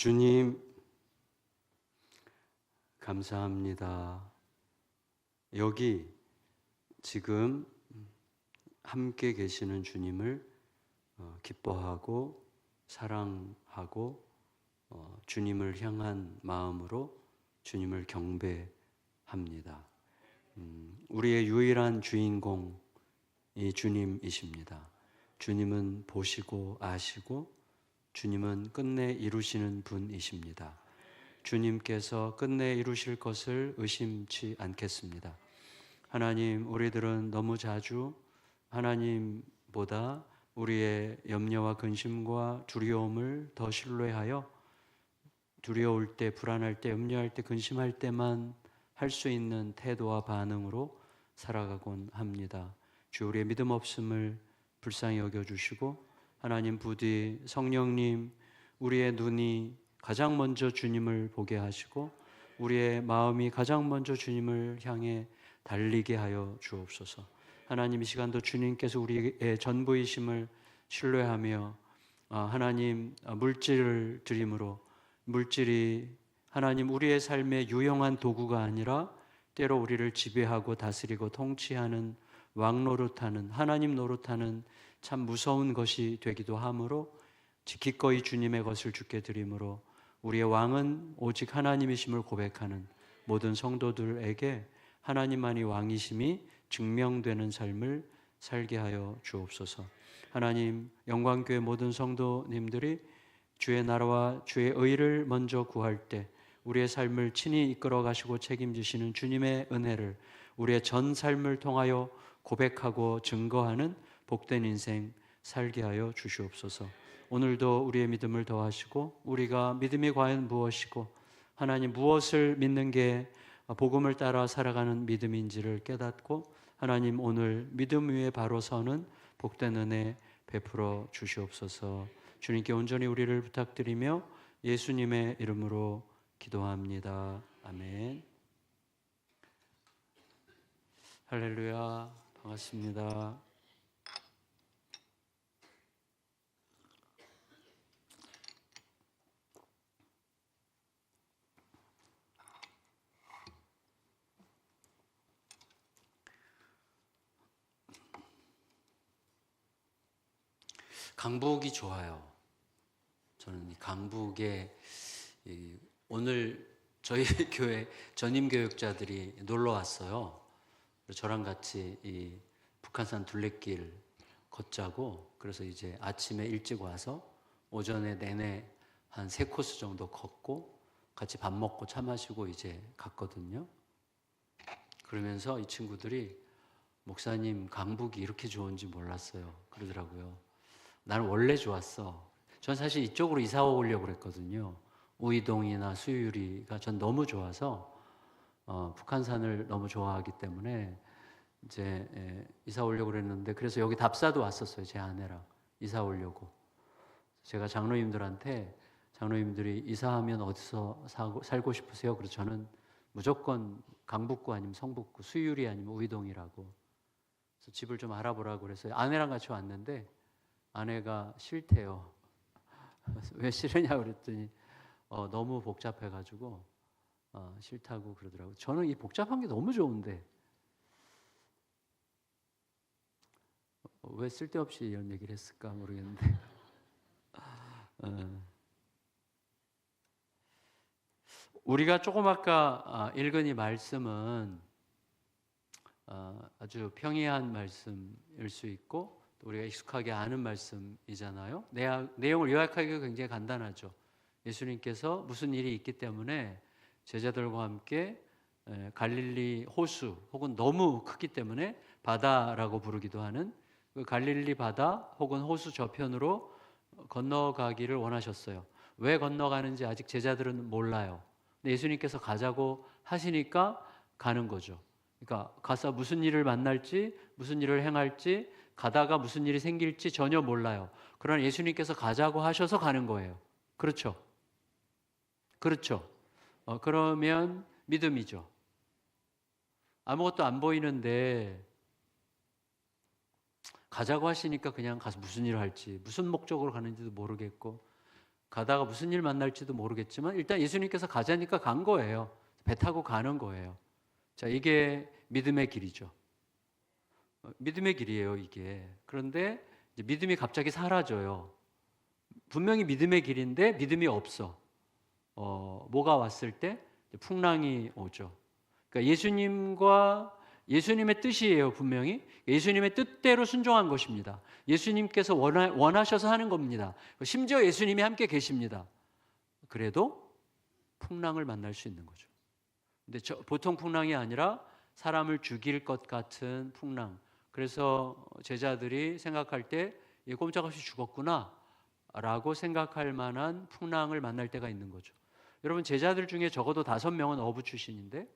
주님, 감사합니다. 여기 지금 함께 계시는 주님을 기뻐하고 사랑하고 주님을 향한 마음으로 주님을 경배합니다. 우리의 유일한 주인공이 주님이십니다. 주님은 보시고 아시고 주님은 끝내 이루시는 분이십니다. 주님께서 끝내 이루실 것을 의심치 않겠습니다. 하나님, 우리들은 너무 자주 하나님보다 우리의 염려와 근심과 두려움을 더 신뢰하여 두려울 때, 불안할 때, 염려할 때, 근심할 때만 할 수 있는 태도와 반응으로 살아가곤 합니다. 주, 우리의 믿음 없음을 불쌍히 여겨주시고 하나님 부디 성령님, 우리의 눈이 가장 먼저 주님을 보게 하시고 우리의 마음이 가장 먼저 주님을 향해 달리게 하여 주옵소서. 하나님, 이 시간도 주님께서 우리의 전부이심을 신뢰하며 하나님 물질을 드림으로, 물질이 하나님 우리의 삶의 유용한 도구가 아니라 때로 우리를 지배하고 다스리고 통치하는 왕노릇하는, 하나님 노릇하는 참 무서운 것이 되기도 하므로 기꺼이 주님의 것을 주께 드림으로 우리의 왕은 오직 하나님이심을 고백하는 모든 성도들에게 하나님만이 왕이심이 증명되는 삶을 살게 하여 주옵소서. 하나님, 영광교회 모든 성도님들이 주의 나라와 주의 의를 먼저 구할 때 우리의 삶을 친히 이끌어 가시고 책임지시는 주님의 은혜를 우리의 전 삶을 통하여 고백하고 증거하는 복된 인생 살게 하여 주시옵소서. 오늘도 우리의 믿음을 더하시고 우리가 믿음이 과연 무엇이고 하나님 무엇을 믿는 게 복음을 따라 살아가는 믿음인지를 깨닫고 하나님 오늘 믿음 위에 바로 서는 복된 은혜 베풀어 주시옵소서. 주님께 온전히 우리를 부탁드리며 예수님의 이름으로 기도합니다. 아멘. 할렐루야, 반갑습니다. 강북이 좋아요. 저는 강북에 오늘 저희 교회 전임 교육자들이 놀러 왔어요. 저랑 같이 이 북한산 둘레길 걷자고, 그래서 이제 아침에 일찍 와서 오전에 내내 한 3코스 정도 걷고 같이 밥 먹고 차 마시고 이제 갔거든요. 그러면서 이 친구들이 목사님, 강북이 이렇게 좋은지 몰랐어요 그러더라고요. 나는 원래 좋았어. 전 사실 이쪽으로 이사 오려고 그랬거든요. 우이동이나 수유리가 전 너무 좋아서 북한산을 너무 좋아하기 때문에 이제 이사 오려고 그랬는데, 그래서 여기 답사도 왔었어요. 제 아내랑 이사 오려고. 제가 장로님들한테, 장로님들이 이사하면 어디서 살고 싶으세요? 그래서 저는 무조건 강북구 아니면 성북구, 수유리 아니면 우이동이라고. 그래서 집을 좀 알아보라고 그랬어요. 아내랑 같이 왔는데 아내가 싫대요. 왜 싫으냐고 그랬더니 너무 복잡해가지고 싫다고 그러더라고요. 저는 이 복잡한 게 너무 좋은데 왜 쓸데없이 이런 얘기를 했을까 모르겠는데 우리가 조금 아까 읽은 이 말씀은 아주 평이한 말씀일 수 있고 우리가 익숙하게 아는 말씀이잖아요. 내용을 요약하기가 굉장히 간단하죠. 예수님께서 무슨 일이 있기 때문에 제자들과 함께 갈릴리 호수, 혹은 너무 크기 때문에 바다라고 부르기도 하는 그 갈릴리 바다 혹은 호수 저편으로 건너가기를 원하셨어요. 왜 건너가는지 아직 제자들은 몰라요. 근데 예수님께서 가자고 하시니까 가는 거죠. 그러니까 가서 무슨 일을 만날지, 무슨 일을 행할지, 가다가 무슨 일이 생길지 전혀 몰라요. 그러나 예수님께서 가자고 하셔서 가는 거예요. 그렇죠? 그렇죠? 그러면 믿음이죠. 아무것도 안 보이는데 가자고 하시니까 그냥 가서 무슨 일을 할지, 무슨 목적으로 가는지도 모르겠고 가다가 무슨 일 만날지도 모르겠지만 일단 예수님께서 가자니까 간 거예요. 배 타고 가는 거예요. 자, 이게 믿음의 길이죠. 믿음의 길이에요, 이게. 그런데 이제 믿음이 갑자기 사라져요. 분명히 믿음의 길인데 믿음이 없어. 뭐가 왔을 때 풍랑이 오죠. 그러니까 예수님의 뜻이에요, 분명히. 예수님의 뜻대로 순종한 것입니다. 예수님께서 원하셔서 하는 겁니다. 심지어 예수님이 함께 계십니다. 그래도 풍랑을 만날 수 있는 거죠. 근데 보통 풍랑이 아니라 사람을 죽일 것 같은 풍랑. 그래서 제자들이 생각할 때 꼼짝없이 죽었구나 라고 생각할 만한 풍랑을 만날 때가 있는 거죠. 여러분, 제자들 중에 적어도 5명은 어부 출신인데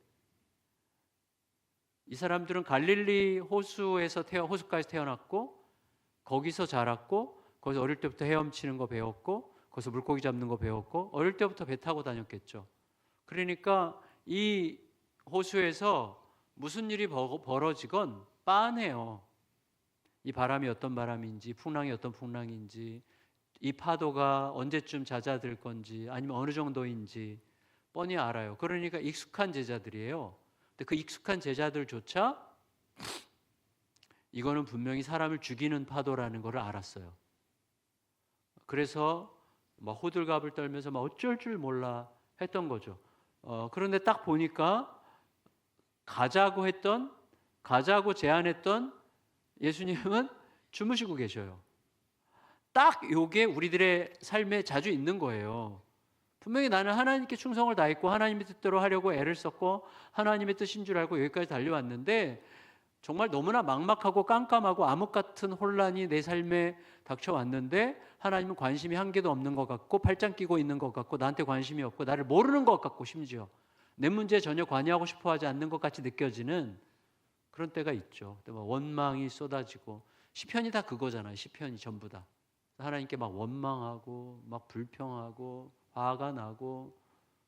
이 사람들은 갈릴리 호숫가에서 태어났고 거기서 자랐고 거기서 어릴 때부터 헤엄치는 거 배웠고 거기서 물고기 잡는 거 배웠고 어릴 때부터 배 타고 다녔겠죠. 그러니까 이 호수에서 무슨 일이 벌어지건 빤해요. 이 바람이 어떤 바람인지 풍랑이 어떤 풍랑인지 이 파도가 언제쯤 잦아들 건지 아니면 어느 정도인지 뻔히 알아요. 그러니까 익숙한 제자들이에요. 근데 그 익숙한 제자들조차 이거는 분명히 사람을 죽이는 파도라는 것을 알았어요. 그래서 막 호들갑을 떨면서 막 어쩔 줄 몰라 했던 거죠. 그런데 딱 보니까 가자고 제안했던 예수님은 주무시고 계셔요. 딱 요게 우리들의 삶에 자주 있는 거예요. 분명히 나는 하나님께 충성을 다했고 하나님의 뜻대로 하려고 애를 썼고 하나님의 뜻인 줄 알고 여기까지 달려왔는데 정말 너무나 막막하고 깜깜하고 암흑 같은 혼란이 내 삶에 닥쳐왔는데 하나님은 관심이 한 개도 없는 것 같고 팔짱 끼고 있는 것 같고 나한테 관심이 없고 나를 모르는 것 같고 심지어 내 문제에 전혀 관여하고 싶어 하지 않는 것 같이 느껴지는 그런 때가 있죠. 원망이 쏟아지고 시편이 다 그거잖아요. 시편이 전부 다. 하나님께 막 원망하고 막 불평하고 화가 나고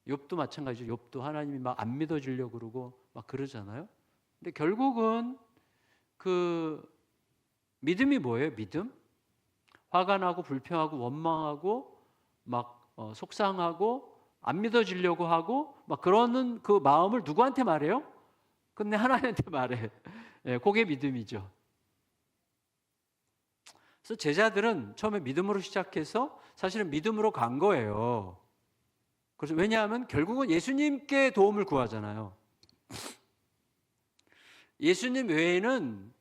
욥도 마찬가지죠. 욥도 하나님이 막 안 믿어주려고 그러고 막 그러잖아요. 근데 결국은 그 믿음이 뭐예요? 믿음? 화가 나고 불평하고 원망하고 막 속상하고 안 믿어주려고 하고 막 그러는 그 마음을 누구한테 말해요? 근데 하나님한테 말해. 예, 그게 믿음이죠. 그래서 제자들은 처음에 믿음으로 시작해서 사실은 믿음으로 간 거예요. 그래서 왜냐하면 결국은 예수님께 도움을 구하잖아요. 예수님 외에는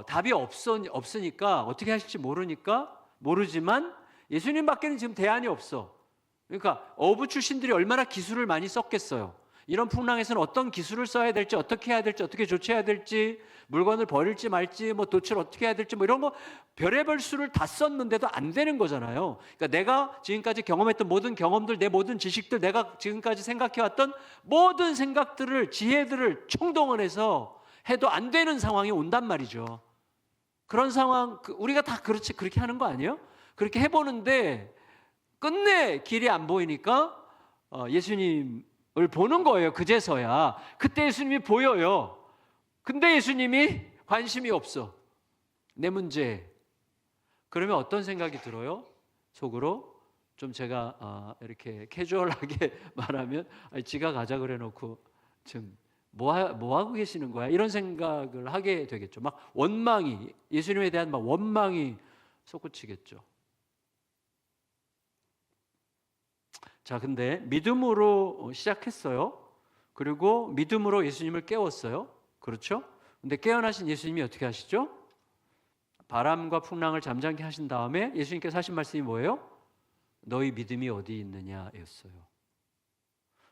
답이 없으니까 어떻게 하실지 모르지만 예수님밖에는 지금 대안이 없어. 그러니까 어부 출신들이 얼마나 기술을 많이 썼겠어요. 이런 풍랑에서는 어떤 기술을 써야 될지 어떻게 해야 될지 어떻게 조치해야 될지 물건을 버릴지 말지 뭐 도치를 어떻게 해야 될지 뭐 이런 거 별의별 수를 다 썼는데도 안 되는 거잖아요. 그러니까 내가 지금까지 경험했던 모든 경험들 내 모든 지식들 내가 지금까지 생각해왔던 모든 생각들을 지혜들을 총동원해서 해도 안 되는 상황이 온단 말이죠. 그런 상황 우리가 다 그렇게 하는 거 아니에요? 그렇게 해보는데 끝내 길이 안 보이니까 예수님을 보는 거예요. 그제서야. 그때 예수님이 보여요. 근데 예수님이 관심이 없어. 내 문제에. 그러면 어떤 생각이 들어요? 속으로 좀 제가 이렇게 캐주얼하게 말하면 지가 가자 그래 놓고 지금 뭐 하고 계시는 거야? 이런 생각을 하게 되겠죠. 막 원망이 예수님에 대한 막 원망이 솟구치겠죠. 자, 근데 믿음으로 시작했어요. 그리고 믿음으로 예수님을 깨웠어요. 그렇죠? 근데 깨어나신 예수님이 어떻게 하시죠? 바람과 풍랑을 잠잠케 하신 다음에 예수님께서 하신 말씀이 뭐예요? 너희 믿음이 어디 있느냐였어요.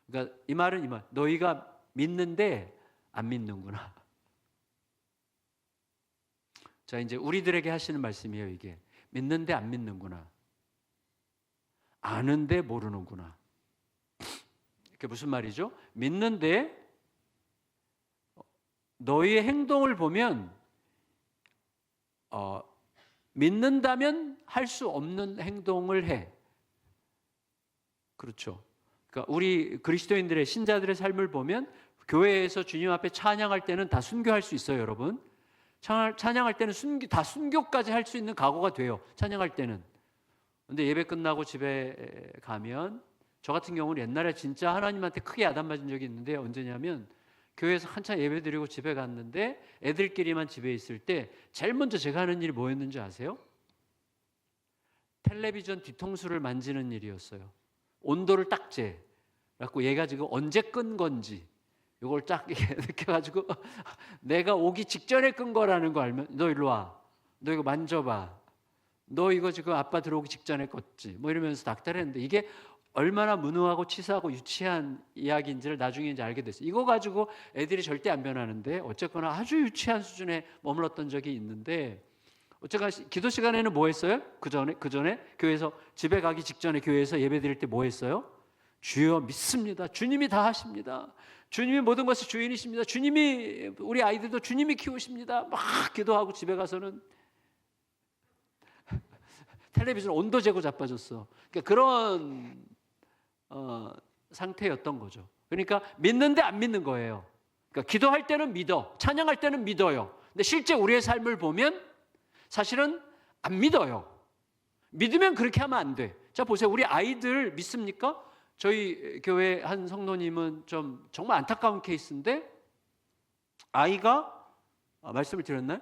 그러니까 이 말은 너희가 믿는데 안 믿는구나. 자, 이제 우리들에게 하시는 말씀이에요, 이게. 믿는데 안 믿는구나. 아는데 모르는구나. 이게 무슨 말이죠? 믿는데 너희의 행동을 보면 믿는다면 할 수 없는 행동을 해. 그렇죠. 그러니까 우리 그리스도인들의 신자들의 삶을 보면 교회에서 주님 앞에 찬양할 때는 다 순교할 수 있어요, 여러분. 찬양할 때는 다 순교까지 할 수 있는 각오가 돼요. 찬양할 때는. 근데 예배 끝나고 집에 가면 저 같은 경우는 옛날에 진짜 하나님한테 크게 야단 맞은 적이 있는데 언제냐면 교회에서 한참 예배 드리고 집에 갔는데 애들끼리만 집에 있을 때 제일 먼저 제가 하는 일이 뭐였는지 아세요? 텔레비전 뒤통수를 만지는 일이었어요. 온도를 딱 재. 그래갖고 얘가 지금 언제 끈 건지 이걸 딱 느껴가지고 내가 오기 직전에 끈 거라는 거 알면 너 일로 와. 너 이거 만져봐. 너 이거 지금 아빠 들어오기 직전에 껐지. 뭐 이러면서 닥달했는데 이게 얼마나 무능하고 치사하고 유치한 이야기인지를 나중에 이제 알게 됐어요. 이거 가지고 애들이 절대 안 변하는데 어쨌거나 아주 유치한 수준에 머물렀던 적이 있는데 어쨌거나 기도 시간에는 뭐 했어요? 그 전에 교회에서 집에 가기 직전에 교회에서 예배 드릴 때 뭐 했어요? 주여 믿습니다. 주님이 다 하십니다. 주님이 모든 것의 주인이십니다. 주님이 우리 아이들도 주님이 키우십니다. 막 기도하고 집에 가서는 텔레비전 온도 재고 자빠졌어. 그러니까 그런 상태였던 거죠. 그러니까 믿는데 안 믿는 거예요. 그러니까 기도할 때는 믿어, 찬양할 때는 믿어요. 근데 실제 우리의 삶을 보면 사실은 안 믿어요. 믿으면 그렇게 하면 안 돼. 자 보세요. 우리 아이들 믿습니까? 저희 교회 한 성도님은 좀 정말 안타까운 케이스인데 아이가 말씀을 드렸나요?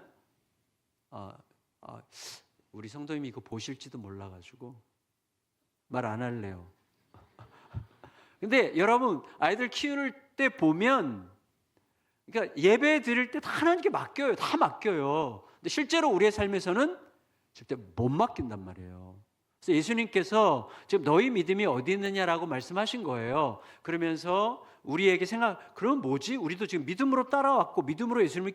우리 성도님이 이거 보실지도 몰라가지고 말 안 할래요. 근데 여러분 아이들 키울 때 보면 그러니까 예배 드릴 때 다 하나님께 맡겨요. 다 맡겨요. 근데 실제로 우리의 삶에서는 절대 못 맡긴단 말이에요. 그래서 예수님께서 지금 너희 믿음이 어디 있느냐라고 말씀하신 거예요. 그러면서 우리에게 그럼 뭐지? 우리도 지금 믿음으로 따라왔고 믿음으로 예수님을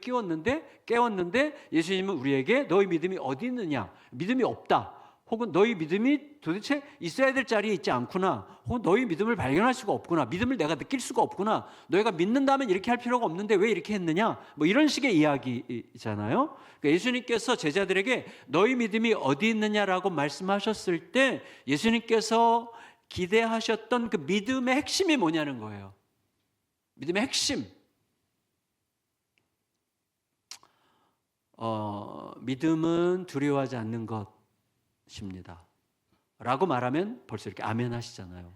깨웠는데 예수님은 우리에게 너희 믿음이 어디 있느냐? 믿음이 없다. 혹은 너희 믿음이 도대체 있어야 될 자리에 있지 않구나. 혹은 너희 믿음을 발견할 수가 없구나. 믿음을 내가 느낄 수가 없구나. 너희가 믿는다면 이렇게 할 필요가 없는데 왜 이렇게 했느냐? 뭐 이런 식의 이야기잖아요. 그러니까 예수님께서 제자들에게 너희 믿음이 어디 있느냐라고 말씀하셨을 때 예수님께서 기대하셨던 그 믿음의 핵심이 뭐냐는 거예요. 믿음의 핵심. 믿음은 두려워하지 않는 것입니다. 라고 말하면 벌써 이렇게 아멘 하시잖아요.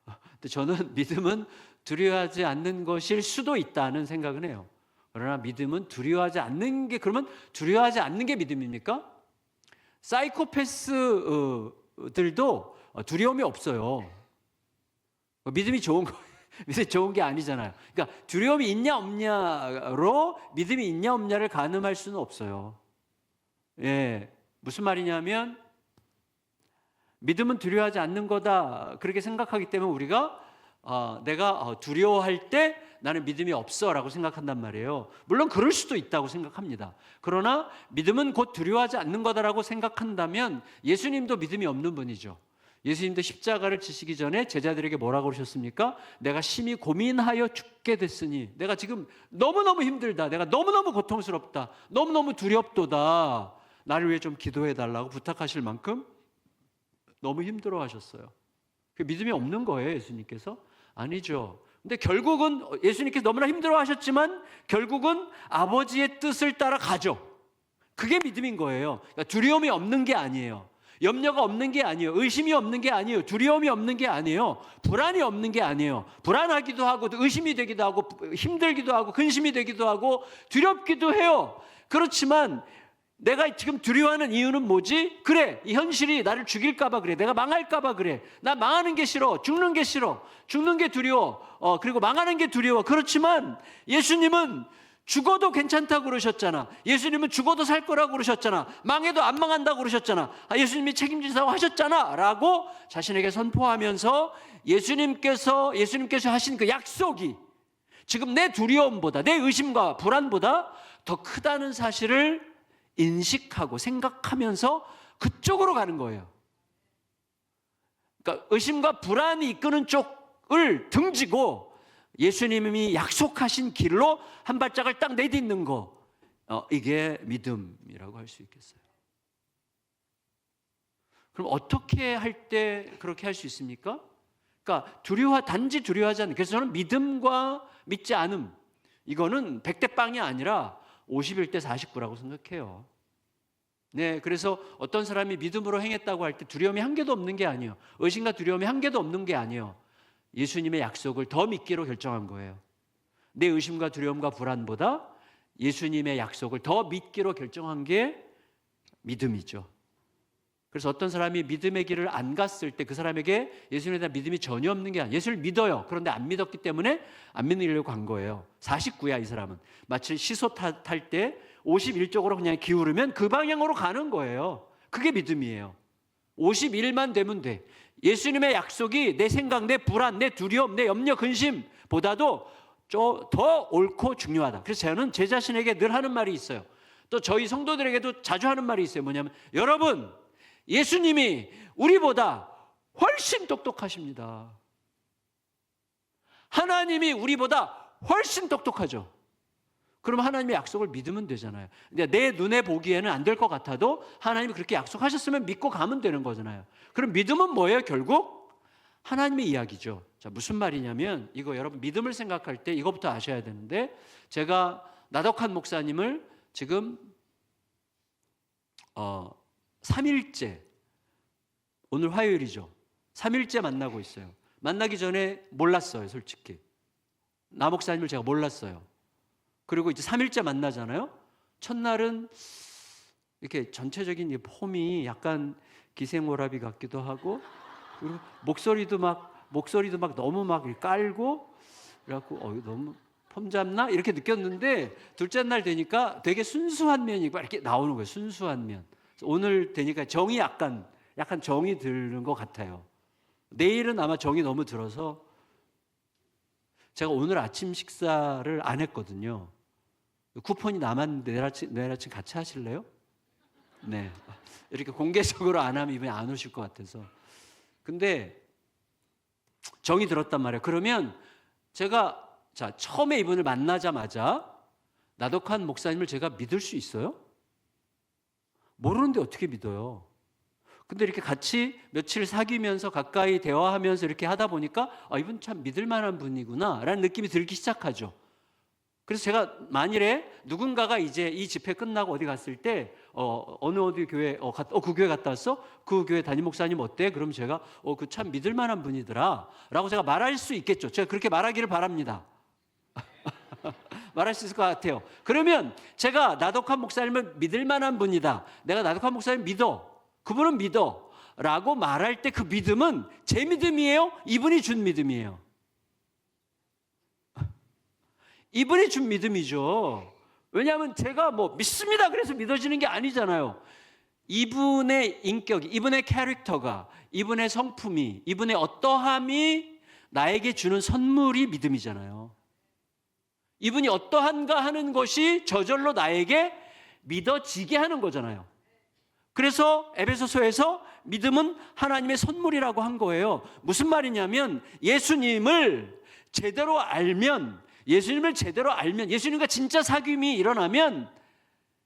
근데 저는 믿음은 두려워하지 않는 것일 수도 있다는 생각은 해요. 그러나 믿음은 두려워하지 않는 게, 그러면 두려워하지 않는 게 믿음입니까? 사이코패스들도 두려움이 없어요. 믿음이 좋은 거, 믿음이 좋은 게 아니잖아요. 그러니까 두려움이 있냐 없냐로 믿음이 있냐 없냐를 가늠할 수는 없어요. 예, 무슨 말이냐면 믿음은 두려워하지 않는 거다 그렇게 생각하기 때문에 우리가 내가 두려워할 때 나는 믿음이 없어라고 생각한단 말이에요. 물론 그럴 수도 있다고 생각합니다. 그러나 믿음은 곧 두려워하지 않는 거다라고 생각한다면 예수님도 믿음이 없는 분이죠. 예수님도 십자가를 지시기 전에 제자들에게 뭐라고 그러셨습니까? 내가 심히 고민하여 죽게 됐으니 내가 지금 너무너무 힘들다. 내가 너무너무 고통스럽다. 너무너무 두렵도다. 나를 위해 좀 기도해 달라고 부탁하실 만큼 너무 힘들어 하셨어요. 그 믿음이 없는 거예요, 예수님께서? 아니죠. 근데 결국은 예수님께서 너무나 힘들어 하셨지만 결국은 아버지의 뜻을 따라 가죠. 그게 믿음인 거예요. 그러니까 두려움이 없는 게 아니에요. 염려가 없는 게 아니에요. 의심이 없는 게 아니에요. 두려움이 없는 게 아니에요. 불안이 없는 게 아니에요. 불안하기도 하고 의심이 되기도 하고 힘들기도 하고 근심이 되기도 하고 두렵기도 해요. 그렇지만 내가 지금 두려워하는 이유는 뭐지? 그래, 이 현실이 나를 죽일까 봐 그래. 내가 망할까 봐 그래. 나 망하는 게 싫어. 죽는 게 싫어. 죽는 게 두려워. 그리고 망하는 게 두려워. 그렇지만 예수님은 죽어도 괜찮다고 그러셨잖아. 예수님은 죽어도 살 거라고 그러셨잖아. 망해도 안 망한다고 그러셨잖아. 예수님이 책임지사고 하셨잖아 라고 자신에게 선포하면서 예수님께서 하신 그 약속이 지금 내 두려움보다 내 의심과 불안보다 더 크다는 사실을 인식하고 생각하면서 그쪽으로 가는 거예요. 그러니까 의심과 불안이 이끄는 쪽을 등지고 예수님이 약속하신 길로 한 발짝을 딱 내딛는 거, 이게 믿음이라고 할 수 있겠어요. 그럼 어떻게 할 때 그렇게 할 수 있습니까? 그러니까 단지 두려워하지 않는. 그래서 저는 믿음과 믿지 않음, 이거는 100대 빵이 아니라 51대 49라고 생각해요. 네, 그래서 어떤 사람이 믿음으로 행했다고 할 때 두려움이 한 개도 없는 게 아니에요. 의심과 두려움이 한 개도 없는 게 아니에요. 예수님의 약속을 더 믿기로 결정한 거예요. 내 의심과 두려움과 불안보다 예수님의 약속을 더 믿기로 결정한 게 믿음이죠. 그래서 어떤 사람이 믿음의 길을 안 갔을 때 그 사람에게 예수님에 대한 믿음이 전혀 없는 게 아니에요. 예수를 믿어요. 그런데 안 믿었기 때문에 안 믿으려고 간 거예요. 49야 이 사람은. 마치 시소 탈 때 51쪽으로 그냥 기울으면 그 방향으로 가는 거예요. 그게 믿음이에요. 51만 되면 돼. 예수님의 약속이 내 생각, 내 불안, 내 두려움, 내 염려, 근심보다도 더 옳고 중요하다. 그래서 저는 제 자신에게 늘 하는 말이 있어요. 또 저희 성도들에게도 자주 하는 말이 있어요. 뭐냐면 여러분, 예수님이 우리보다 훨씬 똑똑하십니다. 하나님이 우리보다 훨씬 똑똑하죠. 그럼 하나님의 약속을 믿으면 되잖아요. 근데 내 눈에 보기에는 안 될 것 같아도 하나님이 그렇게 약속하셨으면 믿고 가면 되는 거잖아요. 그럼 믿음은 뭐예요? 결국 하나님의 이야기죠. 자, 무슨 말이냐면 이거 여러분 믿음을 생각할 때 이것부터 아셔야 되는데, 제가 나덕한 목사님을 지금 3일째, 오늘 화요일이죠. 3일째 만나고 있어요. 만나기 전에 몰랐어요, 솔직히. 나 목사님을 제가 몰랐어요. 그리고 이제 3일째 만나잖아요. 첫날은 이렇게 전체적인 이 폼이 약간 기생오라비 같기도 하고, 그리고 목소리도 막 너무 막 깔고, 그래갖고 너무 폼 잡나 이렇게 느꼈는데, 둘째 날 되니까 되게 순수한 면이 이렇게 나오는 거예요. 순수한 면. 오늘 되니까 정이 약간 정이 드는 것 같아요. 내일은 아마 정이 너무 들어서, 제가 오늘 아침 식사를 안 했거든요. 쿠폰이 남았는데 내일 아침 같이 하실래요? 네. 이렇게 공개적으로 안 하면 이분이 안 오실 것 같아서. 근데 정이 들었단 말이에요. 그러면 제가 처음에 이분을 만나자마자 나덕한 목사님을 제가 믿을 수 있어요? 모르는데 어떻게 믿어요? 근데 이렇게 같이 며칠 사귀면서 가까이 대화하면서 이렇게 하다 보니까 이분 참 믿을 만한 분이구나 라는 느낌이 들기 시작하죠. 그래서 제가 만일에 누군가가 이제 이 집회 끝나고 어디 갔을 때 어디 교회 그 교회 갔다 왔어? 그 교회 담임 목사님 어때? 그럼 제가 그 참 믿을 만한 분이더라 라고 제가 말할 수 있겠죠. 제가 그렇게 말하기를 바랍니다. 말할 수 있을 것 같아요. 그러면 제가 나덕한 목사님을 믿을 만한 분이다, 내가 나덕한 목사님 믿어, 그분은 믿어 라고 말할 때 그 믿음은 제 믿음이에요? 이분이 준 믿음이에요? 이분이 준 믿음이죠. 왜냐하면 제가 믿습니다 그래서 믿어지는 게 아니잖아요. 이분의 인격이, 이분의 캐릭터가, 이분의 성품이, 이분의 어떠함이 나에게 주는 선물이 믿음이잖아요. 이분이 어떠한가 하는 것이 저절로 나에게 믿어지게 하는 거잖아요. 그래서 에베소서에서 믿음은 하나님의 선물이라고 한 거예요. 무슨 말이냐면 예수님을 제대로 알면, 예수님과 진짜 사귐이 일어나면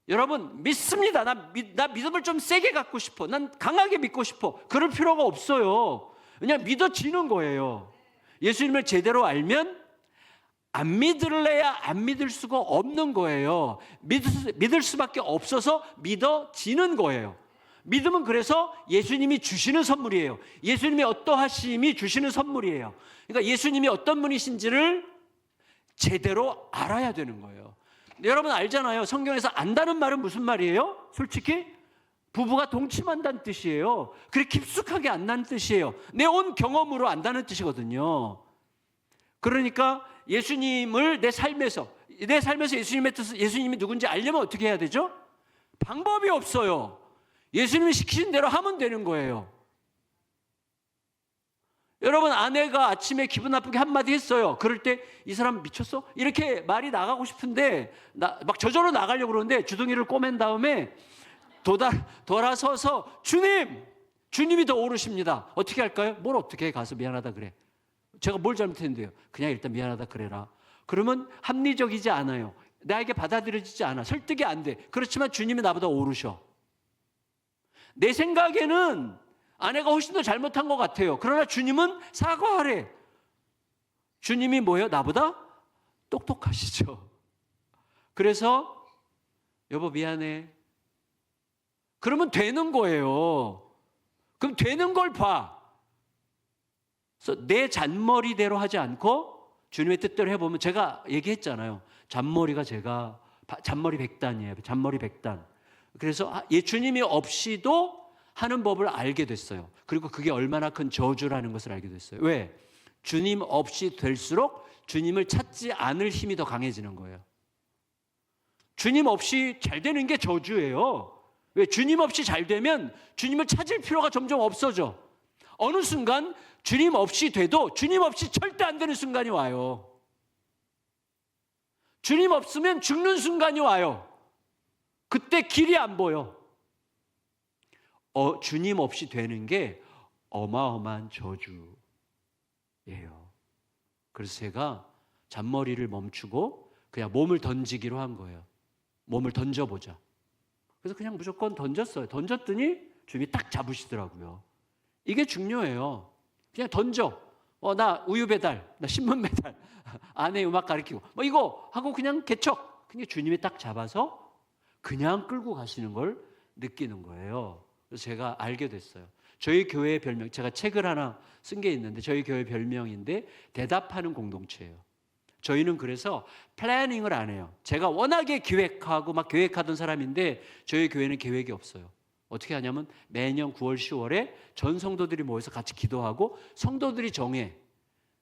여러분 믿습니다. 나 믿음을 좀 세게 갖고 싶어. 난 강하게 믿고 싶어. 그럴 필요가 없어요. 그냥 믿어지는 거예요. 예수님을 제대로 알면 안 믿을래야 안 믿을 수가 없는 거예요. 믿을 수밖에 없어서 믿어지는 거예요. 믿음은 그래서 예수님이 주시는 선물이에요. 예수님의 어떠하심이 주시는 선물이에요. 그러니까 예수님이 어떤 분이신지를 제대로 알아야 되는 거예요. 여러분 알잖아요. 성경에서 안다는 말은 무슨 말이에요? 솔직히 부부가 동침한다는 뜻이에요. 그렇게 깊숙하게 안다는 뜻이에요. 내 온 경험으로 안다는 뜻이거든요. 그러니까 예수님을 내 삶에서 예수님의 뜻을, 예수님이 누군지 알려면 어떻게 해야 되죠? 방법이 없어요. 예수님이 시키신 대로 하면 되는 거예요. 여러분 아내가 아침에 기분 나쁘게 한마디 했어요. 그럴 때 이 사람 미쳤어? 이렇게 말이 나가고 싶은데 막 저절로 나가려고 그러는데 주둥이를 꼬맨 다음에 돌아서서 주님이 더 오르십니다. 어떻게 할까요? 뭘 어떻게 해? 가서 미안하다 그래. 제가 뭘 잘못했는데요? 그냥 일단 미안하다 그래라. 그러면 합리적이지 않아요. 나에게 받아들여지지 않아. 설득이 안 돼. 그렇지만 주님이 나보다 오르셔. 내 생각에는 아내가 훨씬 더 잘못한 것 같아요. 그러나 주님은 사과하래. 주님이 뭐예요? 나보다 똑똑하시죠. 그래서 여보 미안해. 그러면 되는 거예요. 그럼 되는 걸 봐. 그래서 내 잔머리대로 하지 않고 주님의 뜻대로 해보면, 제가 얘기했잖아요. 잔머리가 제가 잔머리 100단이에요. 잔머리 100단. 그래서 주님이 없이도 하는 법을 알게 됐어요. 그리고 그게 얼마나 큰 저주라는 것을 알게 됐어요. 왜? 주님 없이 될수록 주님을 찾지 않을 힘이 더 강해지는 거예요. 주님 없이 잘 되는 게 저주예요. 왜? 주님 없이 잘 되면 주님을 찾을 필요가 점점 없어져. 어느 순간 주님 없이 돼도 주님 없이 절대 안 되는 순간이 와요. 주님 없으면 죽는 순간이 와요. 그때 길이 안 보여. 주님 없이 되는 게 어마어마한 저주예요. 그래서 제가 잔머리를 멈추고 그냥 몸을 던지기로 한 거예요. 몸을 던져보자. 그래서 그냥 무조건 던졌어요. 던졌더니 주님이 딱 잡으시더라고요. 이게 중요해요. 그냥 던져. 나 우유 배달, 나 신문 배달, 아내 음악 가르치고 뭐 이거 하고 그냥 개척. 그냥 주님이 딱 잡아서 그냥 끌고 가시는 걸 느끼는 거예요. 그래서 제가 알게 됐어요. 저희 교회의 별명, 제가 책을 하나 쓴 게 있는데 저희 교회 별명인데 대답하는 공동체예요. 저희는 그래서 플래닝을 안 해요. 제가 워낙에 기획하고 막 계획하던 사람인데 저희 교회는 계획이 없어요. 어떻게 하냐면 매년 9월, 10월에 전 성도들이 모여서 같이 기도하고 성도들이 정해.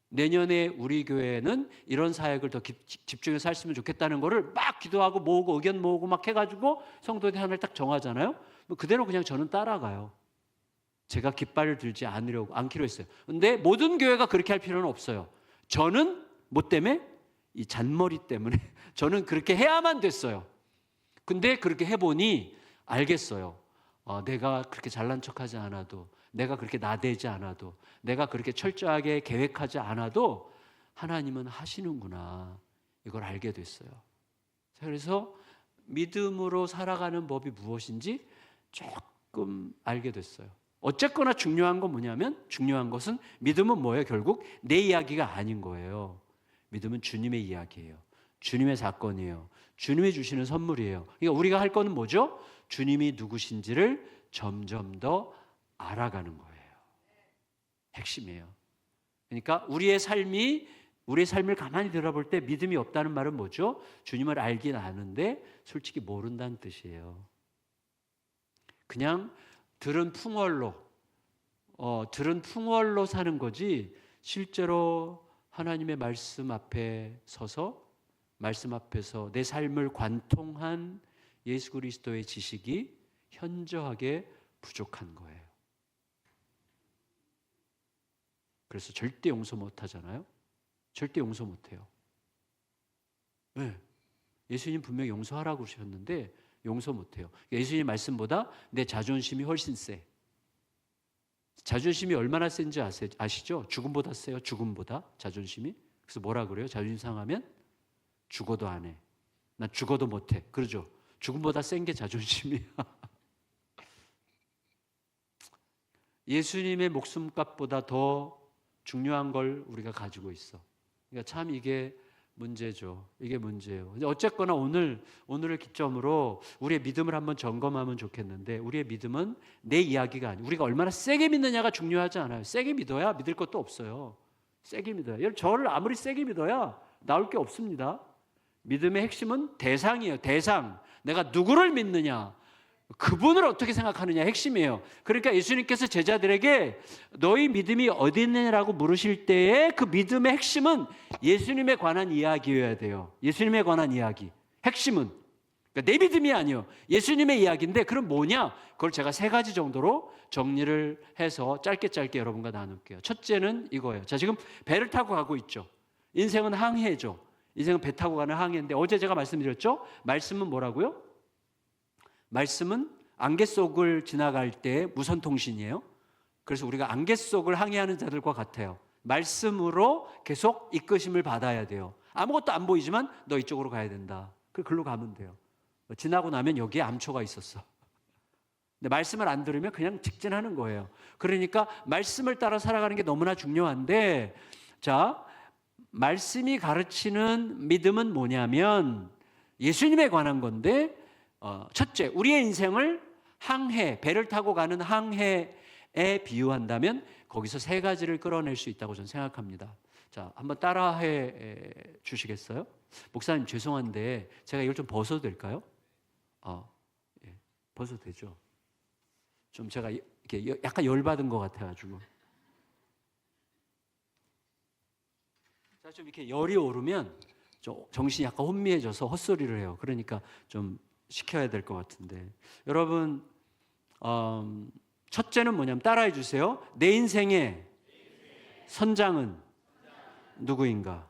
내년에 우리 교회는 이런 사역을 더 집중해서 했으면 좋겠다는 거를 막 기도하고 모으고 의견 모으고 막 해가지고 성도들이 하나를 딱 정하잖아요. 그대로 그냥 저는 따라가요. 제가 깃발을 들지 않기로 했어요. 근데 모든 교회가 그렇게 할 필요는 없어요. 저는 뭐 때문에? 이 잔머리 때문에 저는 그렇게 해야만 됐어요. 근데 그렇게 해보니 알겠어요. 내가 그렇게 잘난 척하지 않아도, 내가 그렇게 나대지 않아도, 내가 그렇게 철저하게 계획하지 않아도 하나님은 하시는구나. 이걸 알게 됐어요. 그래서 믿음으로 살아가는 법이 무엇인지 조금 알게 됐어요. 어쨌거나 중요한 건 뭐냐면, 중요한 것은 믿음은 뭐예요? 결국 내 이야기가 아닌 거예요. 믿음은 주님의 이야기예요. 주님의 사건이에요. 주님이 주시는 선물이에요. 그러니까 우리가 할 거는 뭐죠? 주님이 누구신지를 점점 더 알아가는 거예요. 핵심이에요. 그러니까 우리의 삶을 가만히 들어볼 때 믿음이 없다는 말은 뭐죠? 주님을 알긴 아는데 솔직히 모른다는 뜻이에요. 그냥 들은 풍월로 사는 거지, 실제로 하나님의 말씀 앞에 서서 말씀 앞에서 내 삶을 관통한 예수 그리스도의 지식이 현저하게 부족한 거예요. 그래서 절대 용서 못 하잖아요. 절대 용서 못 해요. 네. 예수님 분명히 용서하라고 그러셨는데 용서 못 해요. 예수님 말씀보다 내 자존심이 훨씬 세. 자존심이 얼마나 센지 아시죠? 죽음보다 세요. 죽음보다 자존심이. 그래서 뭐라 그래요? 자존심 상하면 죽어도 안 해. 나 죽어도 못 해. 그러죠? 죽음보다 센 게 자존심이야. 예수님의 목숨값보다 더 중요한 걸 우리가 가지고 있어. 그러니까 참 이게 문제죠. 이게 문제예요. 어쨌거나 오늘을 기점으로 우리의 믿음을 한번 점검하면 좋겠는데, 우리의 믿음은 내 이야기가 아니에요. 우리가 얼마나 세게 믿느냐가 중요하지 않아요. 세게 믿어야 믿을 것도 없어요. 세게 믿어야. 여러분, 저를 아무리 세게 믿어야 나올 게 없습니다. 믿음의 핵심은 대상이에요. 대상. 내가 누구를 믿느냐, 그분을 어떻게 생각하느냐 핵심이에요. 그러니까 예수님께서 제자들에게 너희 믿음이 어디 있느냐라고 물으실 때에 그 믿음의 핵심은 예수님에 관한 이야기여야 돼요. 예수님에 관한 이야기. 핵심은 그러니까 내 믿음이 아니에요. 예수님의 이야기인데, 그럼 뭐냐? 그걸 제가 3가지 정도로 정리를 해서 짧게 여러분과 나눌게요. 첫째는 이거예요. 자, 지금 배를 타고 가고 있죠. 인생은 항해죠. 인생은 배 타고 가는 항해인데, 어제 제가 말씀드렸죠? 말씀은 뭐라고요? 말씀은 안개 속을 지나갈 때 무선 통신이에요. 그래서 우리가 안개 속을 항해하는 자들과 같아요. 말씀으로 계속 이끄심을 받아야 돼요. 아무것도 안 보이지만 너 이쪽으로 가야 된다. 글로 가면 돼요. 지나고 나면 여기에 암초가 있었어. 근데 말씀을 안 들으면 그냥 직진하는 거예요. 그러니까 말씀을 따라 살아가는 게 너무나 중요한데, 자, 말씀이 가르치는 믿음은 뭐냐면 예수님에 관한 건데, 첫째, 우리의 인생을 항해, 배를 타고 가는 항해에 비유한다면 거기서 세 가지를 끌어낼 수 있다고 저는 생각합니다. 자, 한번 따라해 주시겠어요? 목사님 죄송한데 제가 이걸 좀 벗어도 될까요? 예, 벗어도 되죠. 좀 제가 이렇게 약간 열받은 것 같아가지고. 자, 좀 이렇게 열이 오르면 정신이 약간 혼미해져서 헛소리를 해요. 그러니까 좀 시켜야 될 것 같은데. 여러분, 첫째는 뭐냐면 따라해 주세요. 내 인생의 선장은 누구인가?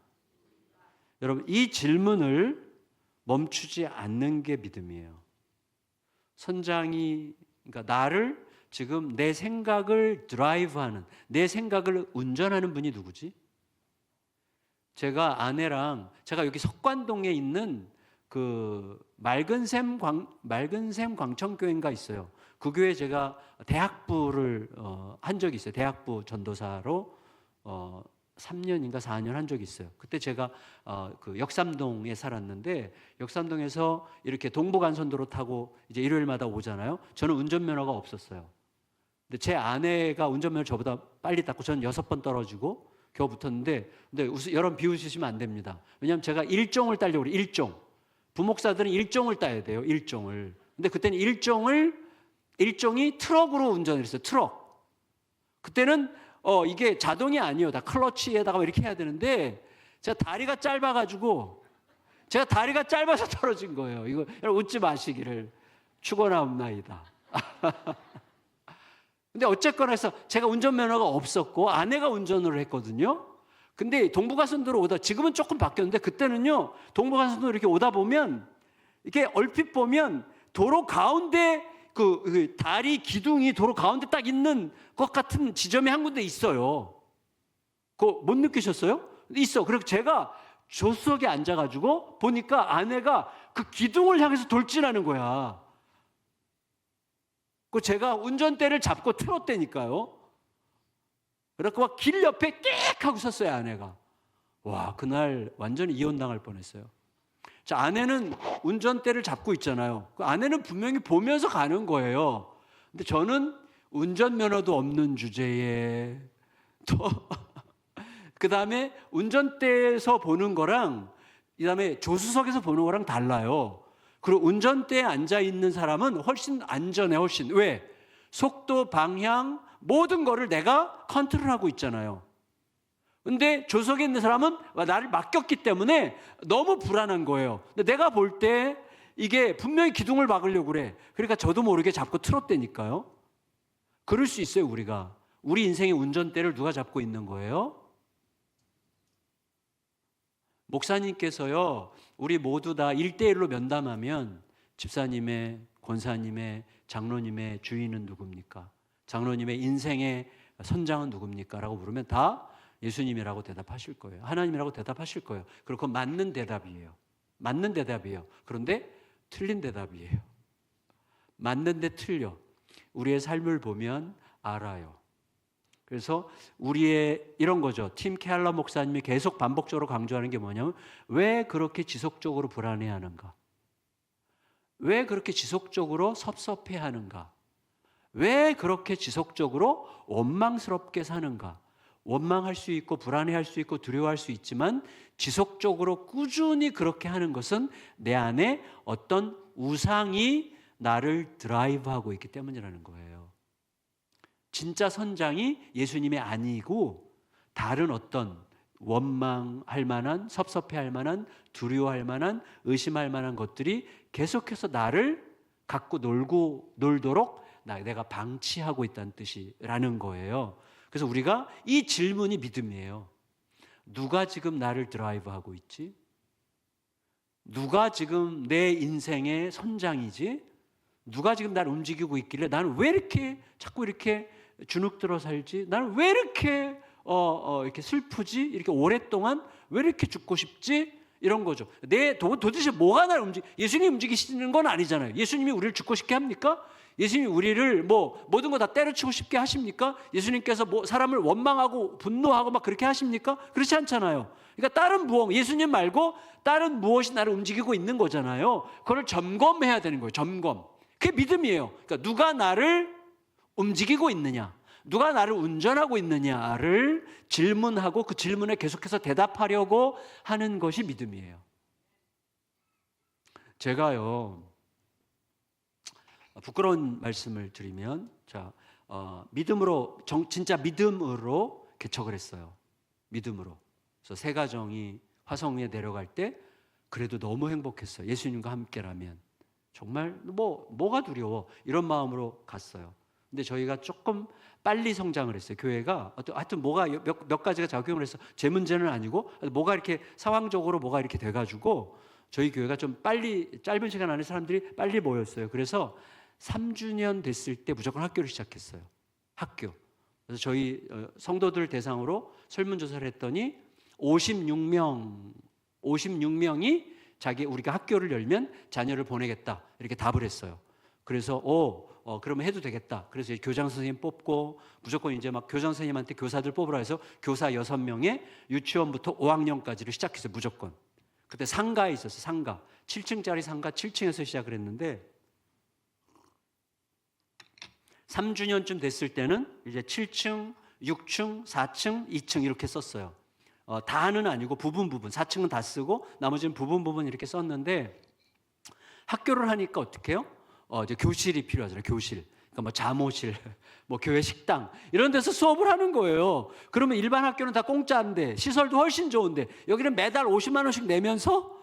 여러분, 이 질문을 멈추지 않는 게 믿음이에요. 선장이, 그러니까 나를 지금 내 생각을 드라이브하는, 내 생각을 운전하는 분이 누구지? 제가 아내랑, 제가 여기 석관동에 있는 그 맑은샘 광천교회인가 있어요. 그 교회 제가 대학부를 한 적이 있어요. 대학부 전도사로 3년인가 4년 한 적이 있어요. 그때 제가 그 역삼동에 살았는데, 역삼동에서 이렇게 동부간선도로 타고 이제 일요일마다 오잖아요. 저는 운전면허가 없었어요. 근데 제 아내가 운전면허 저보다 빨리 땄고 저는 6번 떨어지고 겨우 붙었는데, 근데 여러분 비웃으시면 안 됩니다. 왜냐하면 제가 일종을 따려고 그래요. 일종. 부목사들은 일종을 따야 돼요. 일종을. 근데 그때는 일종이 트럭으로 운전을 했어요. 트럭. 그때는 이게 자동이 아니에요. 다 클러치에다가 이렇게 해야 되는데 제가 다리가 짧아서 떨어진 거예요. 이거 여러분 웃지 마시기를 축원하옵나이다. 근데 어쨌거나 해서 제가 운전면허가 없었고 아내가 운전을 했거든요. 근데 동부간선도로 오다, 지금은 조금 바뀌었는데 그때는요, 동부간선도로 이렇게 오다 보면 이렇게 얼핏 보면 도로 가운데 그 다리 기둥이 도로 가운데 딱 있는 것 같은 지점이 한 군데 있어요. 그거 못 느끼셨어요? 있어. 그리고 제가 조수석에 앉아가지고 보니까 아내가 그 기둥을 향해서 돌진하는 거야. 그 제가 운전대를 잡고 틀었다니까요. 그래서 막 길 옆에 끽 하고 섰어요, 아내가. 와, 그날 완전히 이혼당할 뻔했어요. 자, 아내는 운전대를 잡고 있잖아요. 그 아내는 분명히 보면서 가는 거예요. 근데 저는 운전면허도 없는 주제에 또 그 다음에 운전대에서 보는 거랑 그 다음에 조수석에서 보는 거랑 달라요. 그리고 운전대에 앉아있는 사람은 훨씬 안전해, 훨씬. 왜? 속도, 방향, 모든 거를 내가 컨트롤하고 있잖아요. 근데 조석에 있는 사람은 나를 맡겼기 때문에 너무 불안한 거예요. 근데 내가 볼 때 이게 분명히 기둥을 막으려고 그래. 그러니까 저도 모르게 잡고 틀었다니까요. 그럴 수 있어요, 우리가. 우리 인생의 운전대를 누가 잡고 있는 거예요? 목사님께서요, 우리 모두 다 1대1로 면담하면 집사님의, 권사님의, 장로님의 주인은 누굽니까? 장로님의 인생의 선장은 누굽니까? 라고 물으면 다 예수님이라고 대답하실 거예요. 하나님이라고 대답하실 거예요. 그리고 그건 맞는 대답이에요. 맞는 대답이에요. 그런데 틀린 대답이에요. 맞는데 틀려. 우리의 삶을 보면 알아요. 그래서 우리의 이런 거죠. 팀 켈러 목사님이 계속 반복적으로 강조하는 게 뭐냐면, 왜 그렇게 지속적으로 불안해하는가? 왜 그렇게 지속적으로 섭섭해하는가? 왜 그렇게 지속적으로 원망스럽게 사는가? 원망할 수 있고 불안해할 수 있고 두려워할 수 있지만 지속적으로 꾸준히 그렇게 하는 것은 내 안에 어떤 우상이 나를 드라이브하고 있기 때문이라는 거예요. 진짜 선장이 예수님이 아니고 다른 어떤 원망할 만한, 섭섭해할 만한, 두려워할 만한, 의심할 만한 것들이 계속해서 나를 갖고 놀도록 내가 방치하고 있다는 뜻이라는 거예요. 그래서 우리가 이 질문이 믿음이에요. 누가 지금 나를 드라이브하고 있지? 누가 지금 내 인생의 선장이지? 누가 지금 나를 움직이고 있길래 나는 왜 이렇게 자꾸 이렇게 주눅들어 살지? 나는 왜 이렇게 이렇게 슬프지? 이렇게 오랫동안 왜 이렇게 죽고 싶지? 이런 거죠. 도대체 뭐가 나를 예수님이 움직이시는 건 아니잖아요. 예수님이 우리를 죽고 싶게 합니까? 예수님이 우리를 모든 거 다 때려치고 싶게 하십니까? 예수님께서 사람을 원망하고 분노하고 막 그렇게 하십니까? 그렇지 않잖아요. 그러니까 다른 예수님 말고 다른 무엇이 나를 움직이고 있는 거잖아요. 그걸 점검해야 되는 거예요. 점검. 그게 믿음이에요. 그러니까 누가 나를 움직이고 있느냐, 누가 나를 운전하고 있느냐를 질문하고 그 질문에 계속해서 대답하려고 하는 것이 믿음이에요. 제가요, 부끄러운 말씀을 드리면, 믿음으로, 진짜 믿음으로 개척을 했어요. 믿음으로. 그래서 새 가정이 화성에 내려갈 때 그래도 너무 행복했어요. 예수님과 함께라면. 정말 뭐가 두려워, 이런 마음으로 갔어요. 근데 저희가 조금 빨리 성장을 했어요. 교회가 하여튼 뭐가 몇 가지가 작용을 해서 제 문제는 아니고 뭐가 이렇게 상황적으로 뭐가 이렇게 돼가지고 저희 교회가 좀 빨리, 짧은 시간 안에 사람들이 빨리 모였어요. 그래서 3주년 됐을 때 무조건 학교를 시작했어요. 학교. 그래서 저희 성도들 대상으로 설문조사를 했더니 56명이 우리가 학교를 열면 자녀를 보내겠다, 이렇게 답을 했어요. 그래서 그러면 해도 되겠다. 그래서 교장 선생님 뽑고 무조건 이제 막 교장 선생님한테 교사들 뽑으라 해서 교사 6명에 유치원부터 5학년까지를 시작했어요. 무조건. 그때 상가에 있었어요. 상가. 7층짜리 상가 7층에서 시작을 했는데 3주년쯤 됐을 때는 이제 7층, 6층, 4층, 2층 이렇게 썼어요. 다는 아니고 부분 4층은 다 쓰고 나머지는 부분 이렇게 썼는데, 학교를 하니까 어떻게 해요? 이제 교실이 필요하잖아요. 교실. 그러니까 뭐 잠옷실, 뭐 교회 식당 이런 데서 수업을 하는 거예요. 그러면 일반 학교는 다 공짜인데 시설도 훨씬 좋은데 여기는 매달 50만 원씩 내면서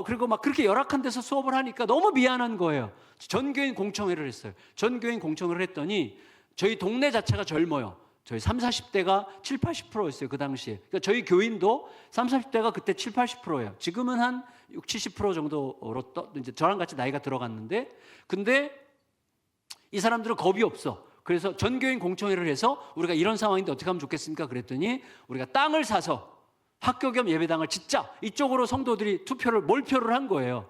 그리고 막 그렇게 열악한 데서 수업을 하니까 너무 미안한 거예요. 전교인 공청회를 했어요. 전교인 공청회를 했더니 저희 동네 자체가 젊어요. 저희 30, 40대가 7, 80%였어요. 그 당시에. 그러니까 저희 교인도 30, 40대가 그때 7, 80%예요. 지금은 한 60, 70% 정도로 이제 저랑 같이 나이가 들어갔는데, 근데 이 사람들은 겁이 없어. 그래서 전교인 공청회를 해서 우리가 이런 상황인데 어떻게 하면 좋겠습니까? 그랬더니 우리가 땅을 사서 학교 겸 예배당을 짓자. 이쪽으로 성도들이 몰표를 한 거예요.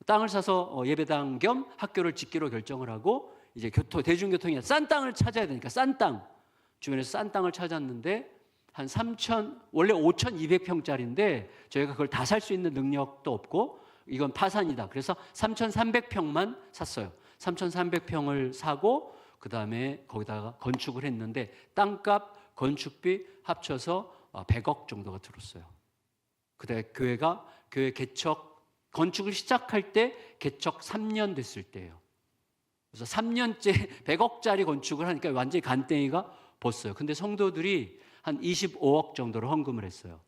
땅을 사서 예배당 겸 학교를 짓기로 결정을 하고, 이제 대중교통이 싼 땅을 찾아야 되니까 싼 땅. 주변에서 싼 땅을 찾았는데 한 원래 5,200평짜리인데 저희가 그걸 다 살 수 있는 능력도 없고 이건 파산이다. 그래서 3,300평만 샀어요. 3,300평을 사고 그 다음에 거기다가 건축을 했는데 땅값, 건축비 합쳐서 100억 정도가 들었어요. 그때 교회 건축을 시작할 때 개척 3년 됐을 때예요. 그래서 3년째 100억짜리 건축을 하니까 완전히 간땡이가 벗어요. 근데 성도들이 한 25억 정도를 헌금을 했어요.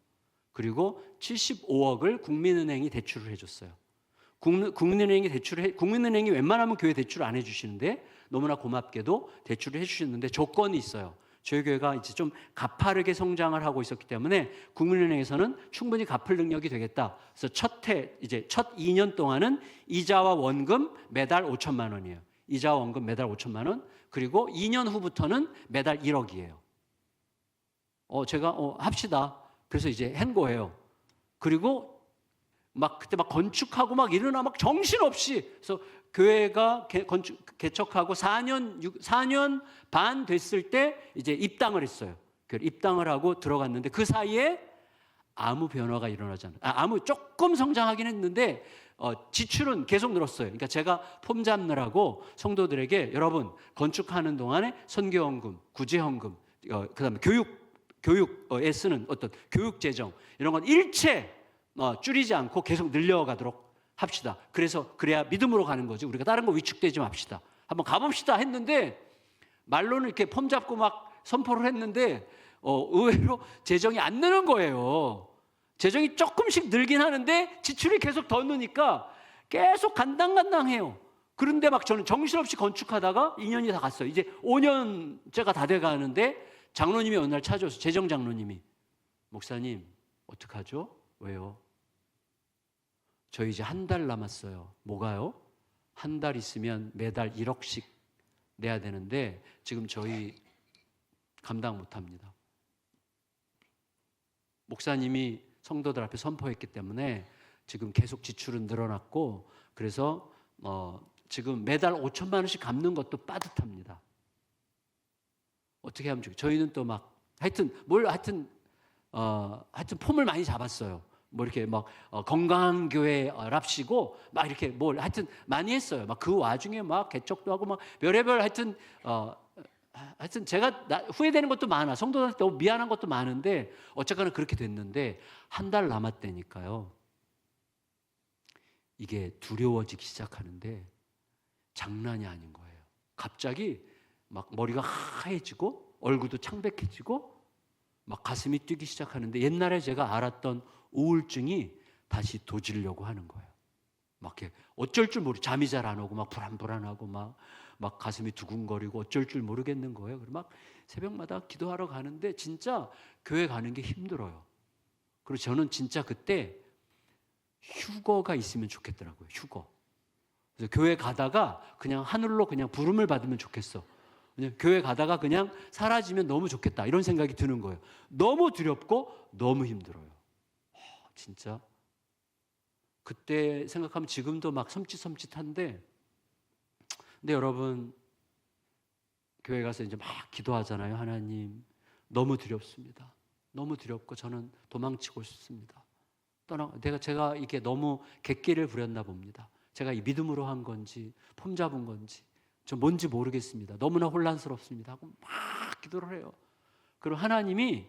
그리고 75억을 국민은행이 대출을 해줬어요. 국민은행이 웬만하면 교회 대출을 안 해주시는데 너무나 고맙게도 대출을 해주셨는데 조건이 있어요. 저희 교회가 이제 좀 가파르게 성장을 하고 있었기 때문에 국민은행에서는 충분히 갚을 능력이 되겠다. 그래서 첫 2년 동안은 이자와 원금 매달 5천만 원이에요. 이자와 원금 매달 5천만 원. 그리고 2년 후부터는 매달 1억이에요. 제가 합시다. 그래서 이제 한 거예요. 그리고 그때 건축하고 이러나 정신없이. 그래서 교회가 개척하고 4년 반 됐을 때 이제 입당을 했어요. 입당을 하고 들어갔는데 그 사이에 아무 변화가 일어나지 않아요. 조금 성장하긴 했는데 지출은 계속 늘었어요. 그러니까 제가 폼 잡느라고 성도들에게 여러분 건축하는 동안에 선교헌금, 구제헌금, 그다음에 교육에 쓰는 어떤 교육재정 이런 건 일체 줄이지 않고 계속 늘려가도록 합시다. 그래야 믿음으로 가는 거지. 우리가 다른 거 위축되지 맙시다. 한번 가봅시다 했는데 말로는 이렇게 폼 잡고 선포를 했는데 의외로 재정이 안 느는 거예요. 재정이 조금씩 늘긴 하는데 지출이 계속 더 느니까 계속 간당간당해요. 그런데 저는 정신없이 건축하다가 2년이 다 갔어요. 이제 5년째가 다 돼가는데 장로님이 어느 날 찾아와서 재정 장로님이 목사님 어떡하죠? 왜요? 저희 이제 한 달 남았어요. 뭐가요? 한 달 있으면 매달 1억씩 내야 되는데 지금 저희 감당 못합니다. 목사님이 성도들 앞에 선포했기 때문에 지금 계속 지출은 늘어났고 그래서 지금 매달 5천만 원씩 갚는 것도 빠듯합니다. 어떻게 하면 좋겠어요? 저희는 또 하여튼 폼을 많이 잡았어요. 뭐 이렇게 막 건강한 교회랍시고 막 이렇게 뭘 하여튼 많이 했어요. 막 그 와중에 막 개척도 하고 막 별의별 하여튼 제가 후회되는 것도 많아. 성도들한테 너무 미안한 것도 많은데 어쨌거나 그렇게 됐는데 한 달 남았다니까요. 이게 두려워지기 시작하는데 장난이 아닌 거예요. 갑자기 막 머리가 하얘지고 얼굴도 창백해지고 막 가슴이 뛰기 시작하는데 옛날에 제가 알았던 우울증이 다시 도지려고 하는 거예요. 막 이렇게 어쩔 줄 모르고 잠이 잘 안 오고 막 불안불안하고 막 가슴이 두근거리고 어쩔 줄 모르겠는 거예요. 그리고 막 새벽마다 기도하러 가는데 진짜 교회 가는 게 힘들어요. 그리고 저는 진짜 그때 휴거가 있으면 좋겠더라고요. 휴거. 그래서 교회 가다가 그냥 하늘로 그냥 부름을 받으면 좋겠어. 그냥 교회 가다가 그냥 사라지면 너무 좋겠다. 이런 생각이 드는 거예요. 너무 두렵고 너무 힘들어요. 진짜 그때 생각하면 지금도 막 섬찟섬찟한데, 근데 여러분 교회 가서 이제 막 기도하잖아요. 하나님 너무 두렵습니다. 너무 두렵고 저는 도망치고 싶습니다. 제가 이게 너무 객기를 부렸나 봅니다. 제가 이 믿음으로 한 건지 폼 잡은 건지 저 뭔지 모르겠습니다. 너무나 혼란스럽습니다 하고 막 기도를 해요. 그리고 하나님이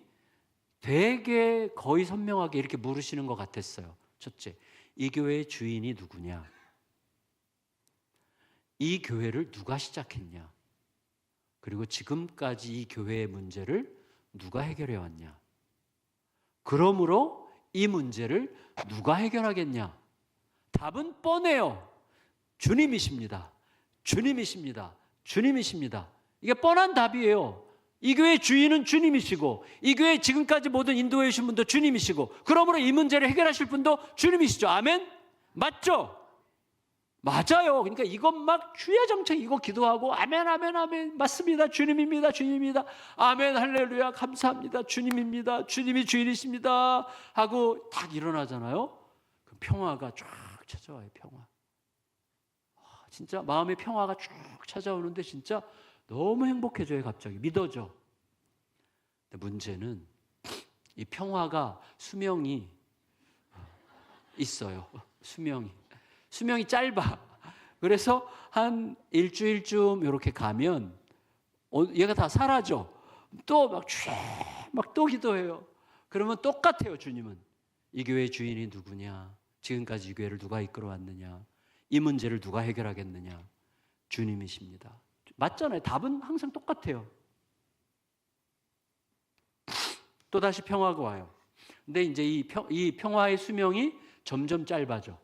되게 거의 선명하게 이렇게 물으시는 것 같았어요. 첫째, 이 교회의 주인이 누구냐? 이 교회를 누가 시작했냐? 그리고 지금까지 이 교회의 문제를 누가 해결해 왔냐? 그러므로 이 문제를 누가 해결하겠냐? 답은 뻔해요. 주님이십니다. 주님이십니다. 주님이십니다. 이게 뻔한 답이에요. 이 교회의 주인은 주님이시고 이 교회 지금까지 모든 인도해 주신 분도 주님이시고 그러므로 이 문제를 해결하실 분도 주님이시죠. 아멘? 맞죠? 맞아요. 그러니까 이것 막 주야정청 이거 기도하고 아멘 아멘 아멘 맞습니다. 주님입니다. 주님입니다. 아멘 할렐루야 감사합니다. 주님입니다. 주님이 주인이십니다 하고 딱 일어나잖아요. 그 평화가 쫙 찾아와요. 평화. 진짜 마음의 평화가 쭉 찾아오는데 진짜 너무 행복해져요. 갑자기 믿어져. 근데 문제는 이 평화가 수명이 있어요. 수명이 짧아. 그래서 한 일주일쯤 이렇게 가면 얘가 다 사라져. 또 막 또 기도해요. 그러면 똑같아요. 주님은 이 교회의 주인이 누구냐? 지금까지 이 교회를 누가 이끌어 왔느냐? 이 문제를 누가 해결하겠느냐? 주님이십니다. 맞잖아요. 답은 항상 똑같아요. 또다시 평화가 와요. 근데 이제 이 평화의 수명이 점점 짧아져.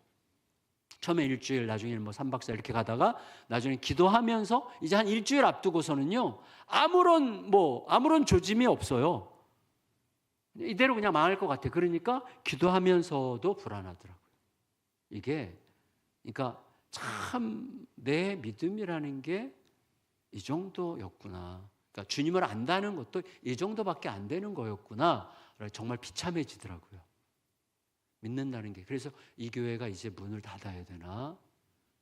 처음에 일주일, 나중에 뭐 3박 4일 이렇게 가다가 나중에 기도하면서 이제 한 일주일 앞두고서는요. 아무런 조짐이 없어요. 이대로 그냥 망할 것 같아. 그러니까 기도하면서도 불안하더라고요. 이게 그러니까 참 내 믿음이라는 게 이 정도였구나. 그러니까 주님을 안다는 것도 이 정도밖에 안 되는 거였구나. 정말 비참해지더라고요. 믿는다는 게. 그래서 이 교회가 이제 문을 닫아야 되나?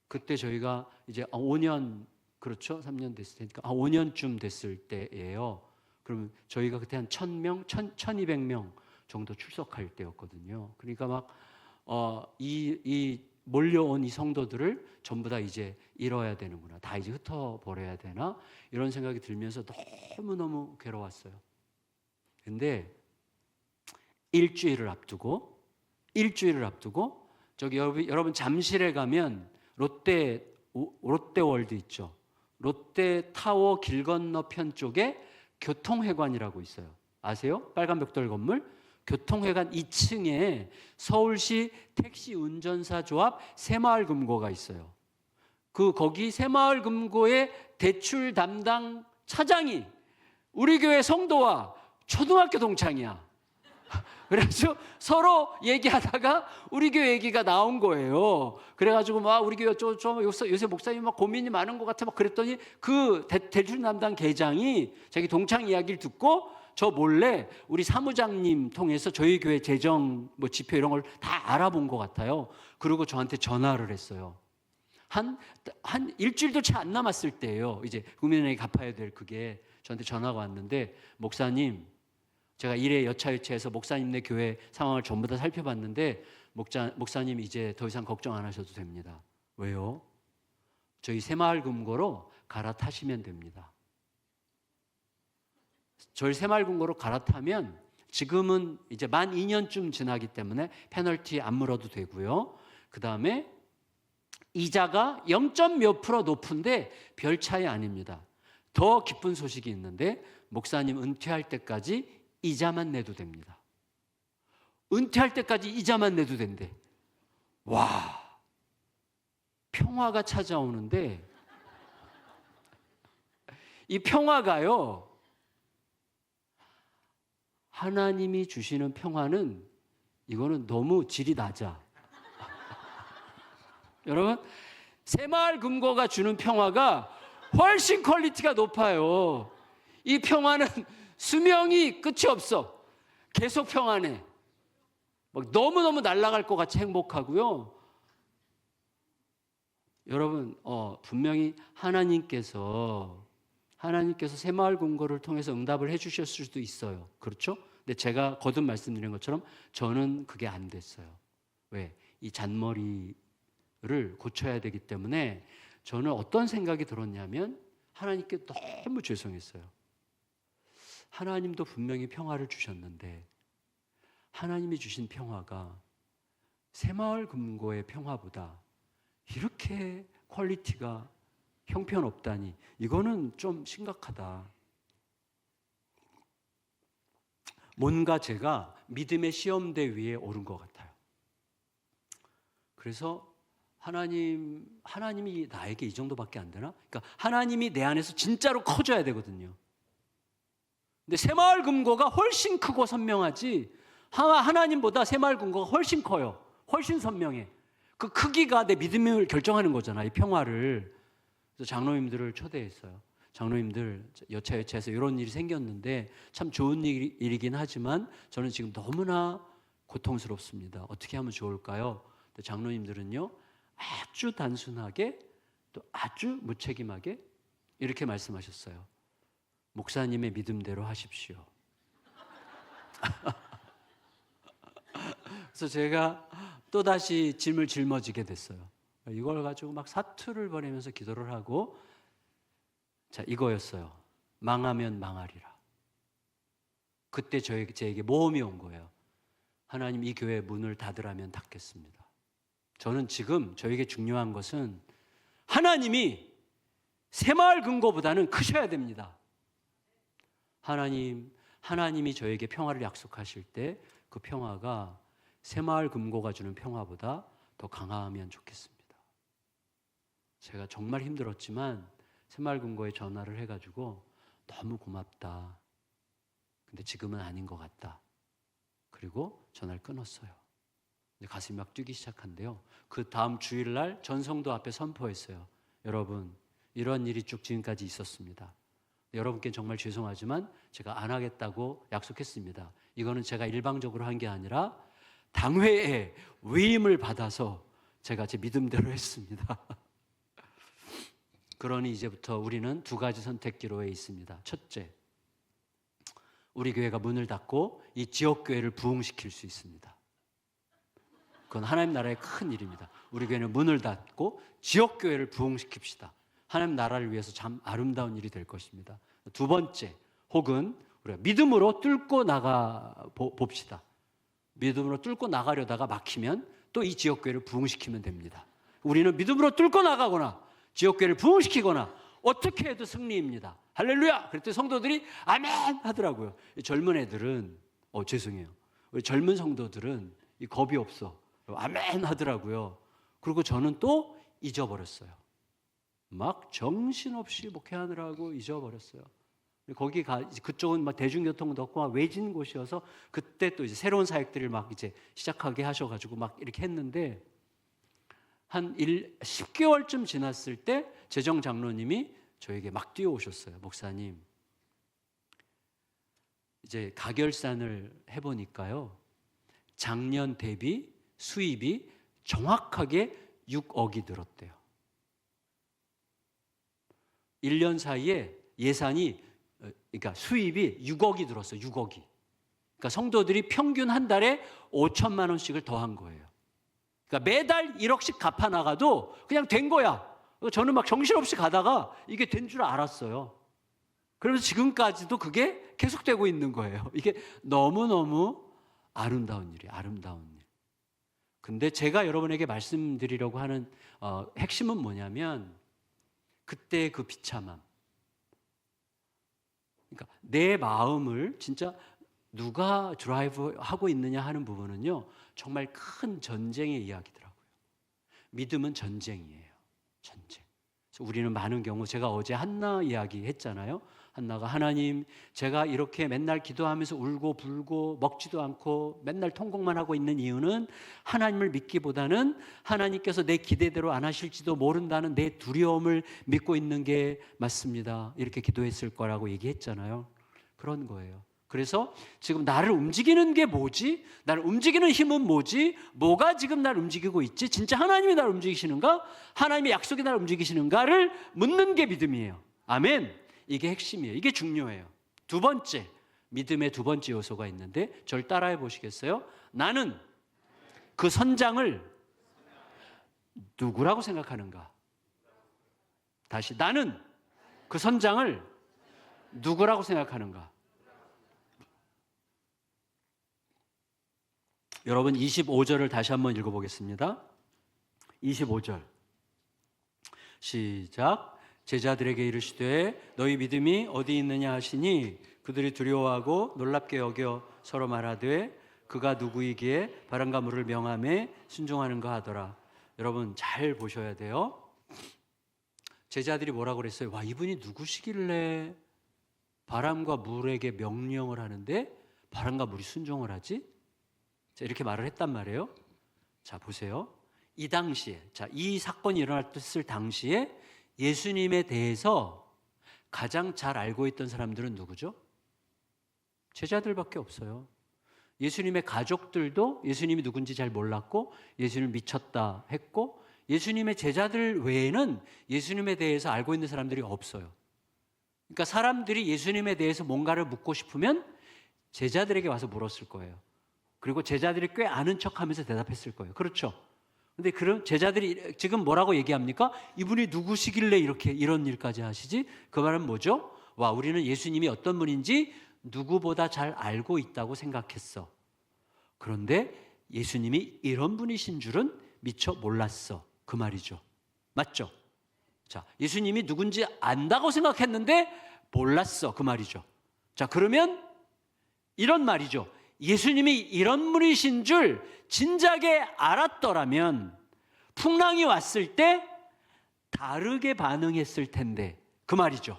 그때 저희가 이제 5년, 그렇죠? 3년 됐을 테니까 5년쯤 됐을 때예요. 그러면 저희가 그때 한 1,000명, 1,200명 정도 출석할 때였거든요. 그러니까 막 이 몰려온 이 성도들을 전부 다 이제 잃어야 되는구나. 다 이제 흩어버려야 되나? 이런 생각이 들면서 너무너무 괴로웠어요. 근데 일주일을 앞두고 저기 여러분 잠실에 가면 롯데월드 있죠. 롯데타워 길 건너편 쪽에 교통회관이라고 있어요. 아세요? 빨간 벽돌 건물? 교통회관 2층에 서울시 택시운전사 조합 새마을금고가 있어요. 거기 새마을금고의 대출 담당 차장이 우리 교회 성도와 초등학교 동창이야. 그래서 서로 얘기하다가 우리 교회 얘기가 나온 거예요. 그래가지고 막 우리 교회 요새 목사님 막 고민이 많은 것 같아 막 그랬더니 그 대출 담당 계장이 자기 동창 이야기를 듣고 저 몰래 우리 사무장님 통해서 저희 교회 재정 뭐 지표 이런 걸 다 알아본 것 같아요. 그리고 저한테 전화를 했어요. 한 일주일도 채 안 남았을 때예요. 이제 국민은행이 갚아야 될 그게 저한테 전화가 왔는데 목사님 제가 일에 여차여차해서 목사님네 교회 상황을 전부 다 살펴봤는데 목사님 이제 더 이상 걱정 안 하셔도 됩니다. 왜요? 저희 새마을금고로 갈아타시면 됩니다. 저희 새마을금고로 갈아타면 지금은 이제 만 2년쯤 지나기 때문에 페널티 안 물어도 되고요. 그 다음에 이자가 0점 몇 프로 높은데 별 차이 아닙니다. 더 기쁜 소식이 있는데 목사님 은퇴할 때까지 이자만 내도 됩니다. 은퇴할 때까지 이자만 내도 된대. 와, 평화가 찾아오는데 이 평화가요, 하나님이 주시는 평화는 이거는 너무 질이 낮아. 여러분, 새마을금고가 주는 평화가 훨씬 퀄리티가 높아요. 이 평화는 수명이 끝이 없어. 계속 평안해. 막 너무너무 날아갈 것 같이 행복하고요. 여러분, 분명히 하나님께서 새마을금고를 통해서 응답을 해주셨을 수도 있어요. 그렇죠? 근데 제가 거듭 말씀드린 것처럼 저는 그게 안 됐어요. 왜? 이 잔머리를 고쳐야 되기 때문에 저는 어떤 생각이 들었냐면 하나님께 너무 죄송했어요. 하나님도 분명히 평화를 주셨는데 하나님이 주신 평화가 새마을금고의 평화보다 이렇게 퀄리티가 형편없다니 이거는 좀 심각하다. 뭔가 제가 믿음의 시험대 위에 오른 것 같아요. 그래서 하나님이 나에게 이 정도밖에 안 되나? 그러니까 하나님이 내 안에서 진짜로 커져야 되거든요. 근데 새마을금고가 훨씬 크고 선명하지 하나님보다 새마을금고가 훨씬 커요. 훨씬 선명해. 그 크기가 내 믿음을 결정하는 거잖아. 이 평화를. 그래서 장로님들을 초대했어요. 장로님들 여차여차해서 이런 일이 생겼는데 참 좋은 일이긴 하지만 저는 지금 너무나 고통스럽습니다. 어떻게 하면 좋을까요? 장로님들은요, 아주 단순하게 또 아주 무책임하게 이렇게 말씀하셨어요. 목사님의 믿음대로 하십시오. 그래서 제가 또다시 짐을 짊어지게 됐어요. 이걸 가지고 막 사투를 벌이면서 기도를 하고, 자, 이거였어요. 망하면 망하리라. 그때 제에게 모험이 온 거예요. 하나님, 이 교회 문을 닫으라면 닫겠습니다. 저는 지금 저에게 중요한 것은 하나님이 새마을금고보다는 크셔야 됩니다. 하나님이 저에게 평화를 약속하실 때 그 평화가 새마을금고가 주는 평화보다 더 강하면 좋겠습니다. 제가 정말 힘들었지만 새마을금고에 전화를 해가지고 너무 고맙다. 근데 지금은 아닌 것 같다. 그리고 전화를 끊었어요. 가슴이 막 뛰기 시작한데요. 그 다음 주일날 전성도 앞에 선포했어요. 여러분, 이런 일이 쭉 지금까지 있었습니다. 여러분께 정말 죄송하지만 제가 안 하겠다고 약속했습니다. 이거는 제가 일방적으로 한 게 아니라 당회에 위임을 받아서 제가 제 믿음대로 했습니다. 그러니 이제부터 우리는 두 가지 선택기로에 있습니다. 첫째, 우리 교회가 문을 닫고 이 지역교회를 부흥시킬 수 있습니다. 그건 하나님 나라의 큰 일입니다. 우리 교회는 문을 닫고 지역교회를 부흥시킵시다. 하나님 나라를 위해서 참 아름다운 일이 될 것입니다. 두 번째, 혹은 우리가 믿음으로 뚫고 나가 봅시다. 믿음으로 뚫고 나가려다가 막히면 또 이 지역교회를 부흥시키면 됩니다. 우리는 믿음으로 뚫고 나가거나 지역교회를 부흥시키거나 어떻게 해도 승리입니다. 할렐루야! 그랬더니 성도들이 아멘! 하더라고요. 젊은 애들은 죄송해요. 우리 젊은 성도들은 이 겁이 없어. 아멘! 하더라고요. 그리고 저는 또 잊어버렸어요. 막 정신없이 목회하느라고 잊어버렸어요. 그쪽은 막 대중교통도 없고 막 외진 곳이어서 그때 또 이제 새로운 사역들을 막 이제 시작하게 하셔가지고 막 이렇게 했는데 한 10개월쯤 지났을 때 재정 장로님이 저에게 막 뛰어오셨어요. 목사님, 이제 가결산을 해보니까요, 작년 대비 수입이 정확하게 6억이 늘었대요. 1년 사이에 예산이, 그러니까 수입이 6억이 늘었어요. 6억이. 그러니까 성도들이 평균 한 달에 5천만 원씩을 더한 거예요. 그러니까 매달 1억씩 갚아 나가도 그냥 된 거야. 저는 막 정신없이 가다가 이게 된 줄 알았어요. 그러면서 지금까지도 그게 계속되고 있는 거예요. 이게 너무너무 아름다운 일이에요. 아름다운 일. 근데 제가 여러분에게 말씀드리려고 하는 핵심은 뭐냐면 그때의 그 비참함. 그러니까 내 마음을 진짜 누가 드라이브하고 있느냐 하는 부분은요, 정말 큰 전쟁의 이야기더라고요. 믿음은 전쟁이에요. 전쟁. 그래서 우리는 많은 경우, 제가 어제 한나 이야기 했잖아요. 한나가 하나님, 제가 이렇게 맨날 기도하면서 울고 불고 먹지도 않고 맨날 통곡만 하고 있는 이유는 하나님을 믿기보다는 하나님께서 내 기대대로 안 하실지도 모른다는 내 두려움을 믿고 있는 게 맞습니다. 이렇게 기도했을 거라고 얘기했잖아요. 그런 거예요. 그래서 지금 나를 움직이는 게 뭐지? 나를 움직이는 힘은 뭐지? 뭐가 지금 나를 움직이고 있지? 진짜 하나님이 나를 움직이시는가? 하나님의 약속이 나를 움직이시는가를 묻는 게 믿음이에요. 아멘. 이게 핵심이에요. 이게 중요해요. 두 번째, 믿음의 두 번째 요소가 있는데 저를 따라해 보시겠어요? 나는 그 선장을 누구라고 생각하는가? 다시, 나는 그 선장을 누구라고 생각하는가? 여러분 25절을 다시 한번 읽어보겠습니다. 25절 시작. 제자들에게 이르시되 너희 믿음이 어디 있느냐 하시니 그들이 두려워하고 놀랍게 여겨 서로 말하되 그가 누구이기에 바람과 물을 명함에 순종하는가 하더라. 여러분 잘 보셔야 돼요. 제자들이 뭐라고 그랬어요? 와, 이분이 누구시길래 바람과 물에게 명령을 하는데 바람과 물이 순종을 하지? 자, 이렇게 말을 했단 말이에요. 자, 보세요. 이 당시에, 자, 이 사건이 일어났을 당시에 예수님에 대해서 가장 잘 알고 있던 사람들은 누구죠? 제자들밖에 없어요. 예수님의 가족들도 예수님이 누군지 잘 몰랐고 예수님을 미쳤다 했고 예수님의 제자들 외에는 예수님에 대해서 알고 있는 사람들이 없어요. 그러니까 사람들이 예수님에 대해서 뭔가를 묻고 싶으면 제자들에게 와서 물었을 거예요. 그리고 제자들이 꽤 아는 척하면서 대답했을 거예요. 그렇죠? 근데 그런 제자들이 지금 뭐라고 얘기합니까? 이분이 누구시길래 이렇게 이런 일까지 하시지? 그 말은 뭐죠? 와, 우리는 예수님이 어떤 분인지 누구보다 잘 알고 있다고 생각했어. 그런데 예수님이 이런 분이신 줄은 미처 몰랐어. 그 말이죠. 맞죠? 자, 예수님이 누군지 안다고 생각했는데 몰랐어. 그 말이죠. 자, 그러면 이런 말이죠. 예수님이 이런 분이신 줄 진작에 알았더라면 풍랑이 왔을 때 다르게 반응했을 텐데 그 말이죠.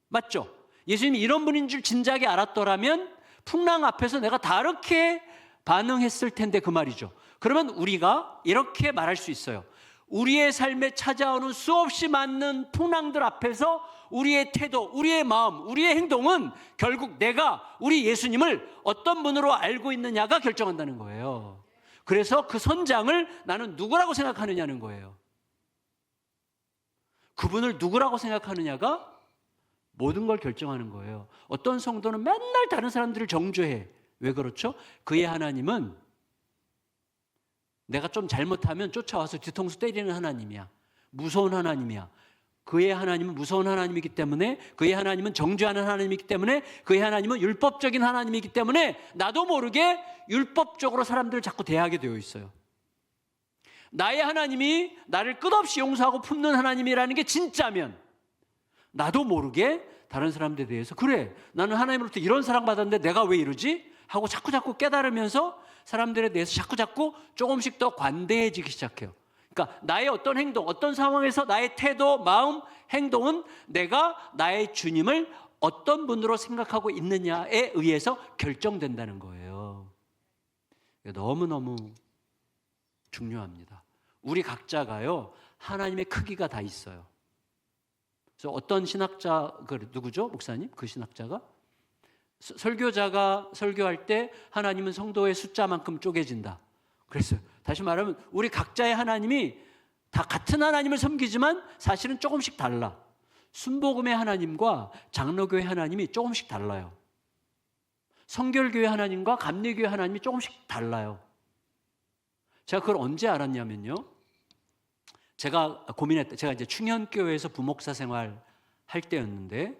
맞죠? 예수님이 이런 분인 줄 진작에 알았더라면 풍랑 앞에서 내가 다르게 반응했을 텐데 그 말이죠. 그러면 우리가 이렇게 말할 수 있어요. 우리의 삶에 찾아오는 수없이 많은 풍랑들 앞에서 우리의 태도, 우리의 마음, 우리의 행동은 결국 내가 우리 예수님을 어떤 분으로 알고 있느냐가 결정한다는 거예요. 그래서 그 선장을 나는 누구라고 생각하느냐는 거예요. 그분을 누구라고 생각하느냐가 모든 걸 결정하는 거예요. 어떤 성도는 맨날 다른 사람들을 정죄해. 왜 그렇죠? 그의 하나님은 내가 좀 잘못하면 쫓아와서 뒤통수 때리는 하나님이야. 무서운 하나님이야. 그의 하나님은 무서운 하나님이기 때문에, 그의 하나님은 정죄하는 하나님이기 때문에, 그의 하나님은 율법적인 하나님이기 때문에 나도 모르게 율법적으로 사람들을 자꾸 대하게 되어 있어요. 나의 하나님이 나를 끝없이 용서하고 품는 하나님이라는 게 진짜면 나도 모르게 다른 사람들에 대해서 그래, 나는 하나님으로부터 이런 사랑받았는데 내가 왜 이러지? 하고 자꾸 깨달으면서 사람들에 대해서 자꾸 조금씩 더 관대해지기 시작해요. 그러니까 나의 어떤 행동, 어떤 상황에서 나의 태도, 마음, 행동은 내가 나의 주님을 어떤 분으로 생각하고 있느냐에 의해서 결정된다는 거예요. 너무너무 중요합니다. 우리 각자가요, 하나님의 크기가 다 있어요. 그래서 어떤 신학자, 누구죠? 목사님? 그 신학자가? 설교자가 설교할 때 하나님은 성도의 숫자만큼 쪼개진다. 그랬어요. 다시 말하면 우리 각자의 하나님이 다 같은 하나님을 섬기지만 사실은 조금씩 달라. 순복음의 하나님과 장로교의 하나님이 조금씩 달라요. 성결교회 하나님과 감리교회 하나님이 조금씩 달라요. 제가 그걸 언제 알았냐면요. 제가 이제 충현교회에서 부목사 생활 할 때였는데,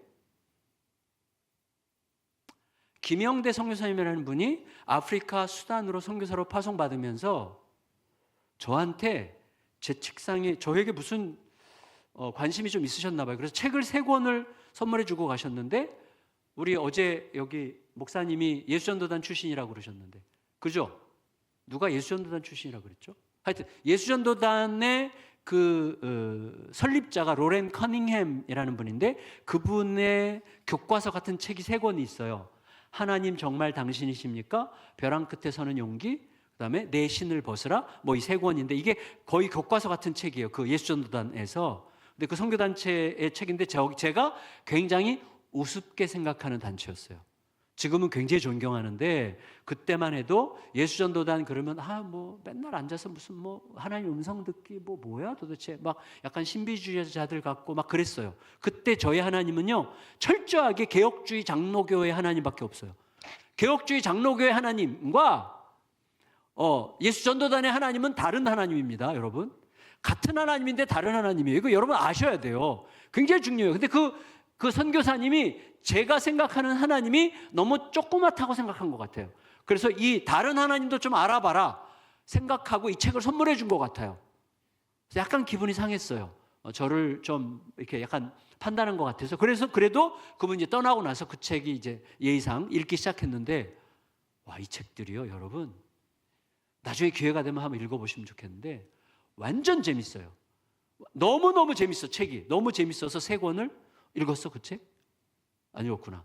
김영대 선교사님이라는 분이 아프리카 수단으로 선교사로 파송받으면서 저한테 제 책상에, 저에게 무슨 관심이 좀 있으셨나 봐요. 그래서 책을 3권을 선물해 주고 가셨는데, 우리 어제 여기 목사님이 예수전도단 출신이라고 그러셨는데, 그죠? 누가 예수전도단 출신이라고 그랬죠? 하여튼 예수전도단의 설립자가 로렌 커닝햄이라는 분인데, 그분의 교과서 같은 책이 3권이 있어요. 하나님 정말 당신이십니까? 벼랑 끝에 서는 용기, 그다음에 내 신을 벗으라, 뭐 이 3권인데 이게 거의 교과서 같은 책이에요. 그 예수전도단에서. 근데 그 선교단체의 책인데 제가 굉장히 우습게 생각하는 단체였어요. 지금은 굉장히 존경하는데, 그때만 해도 예수전도단 그러면 뭐 맨날 앉아서 무슨 뭐 하나님 음성 듣기 뭐야 도대체, 막 약간 신비주의자들 같고 막 그랬어요. 그때 저희 하나님은요, 철저하게 개혁주의 장로교회 하나님밖에 없어요. 개혁주의 장로교회 하나님과 예수전도단의 하나님은 다른 하나님입니다, 여러분. 같은 하나님인데 다른 하나님이에요. 이거 여러분 아셔야 돼요. 굉장히 중요해요. 근데 그 선교사님이 제가 생각하는 하나님이 너무 조그맣다고 생각한 것 같아요. 그래서 이 다른 하나님도 좀 알아봐라 생각하고 이 책을 선물해 준 것 같아요. 그래서 약간 기분이 상했어요. 저를 좀 이렇게 약간 판단한 것 같아서. 그래서 그래도 그분이 떠나고 나서 그 책이 이제 예의상 읽기 시작했는데, 와, 이 책들이요, 여러분. 나중에 기회가 되면 한번 읽어보시면 좋겠는데, 완전 재밌어요. 너무너무 재밌어, 책이. 너무 재밌어서 3권을 읽었어, 그 책? 안 읽었구나.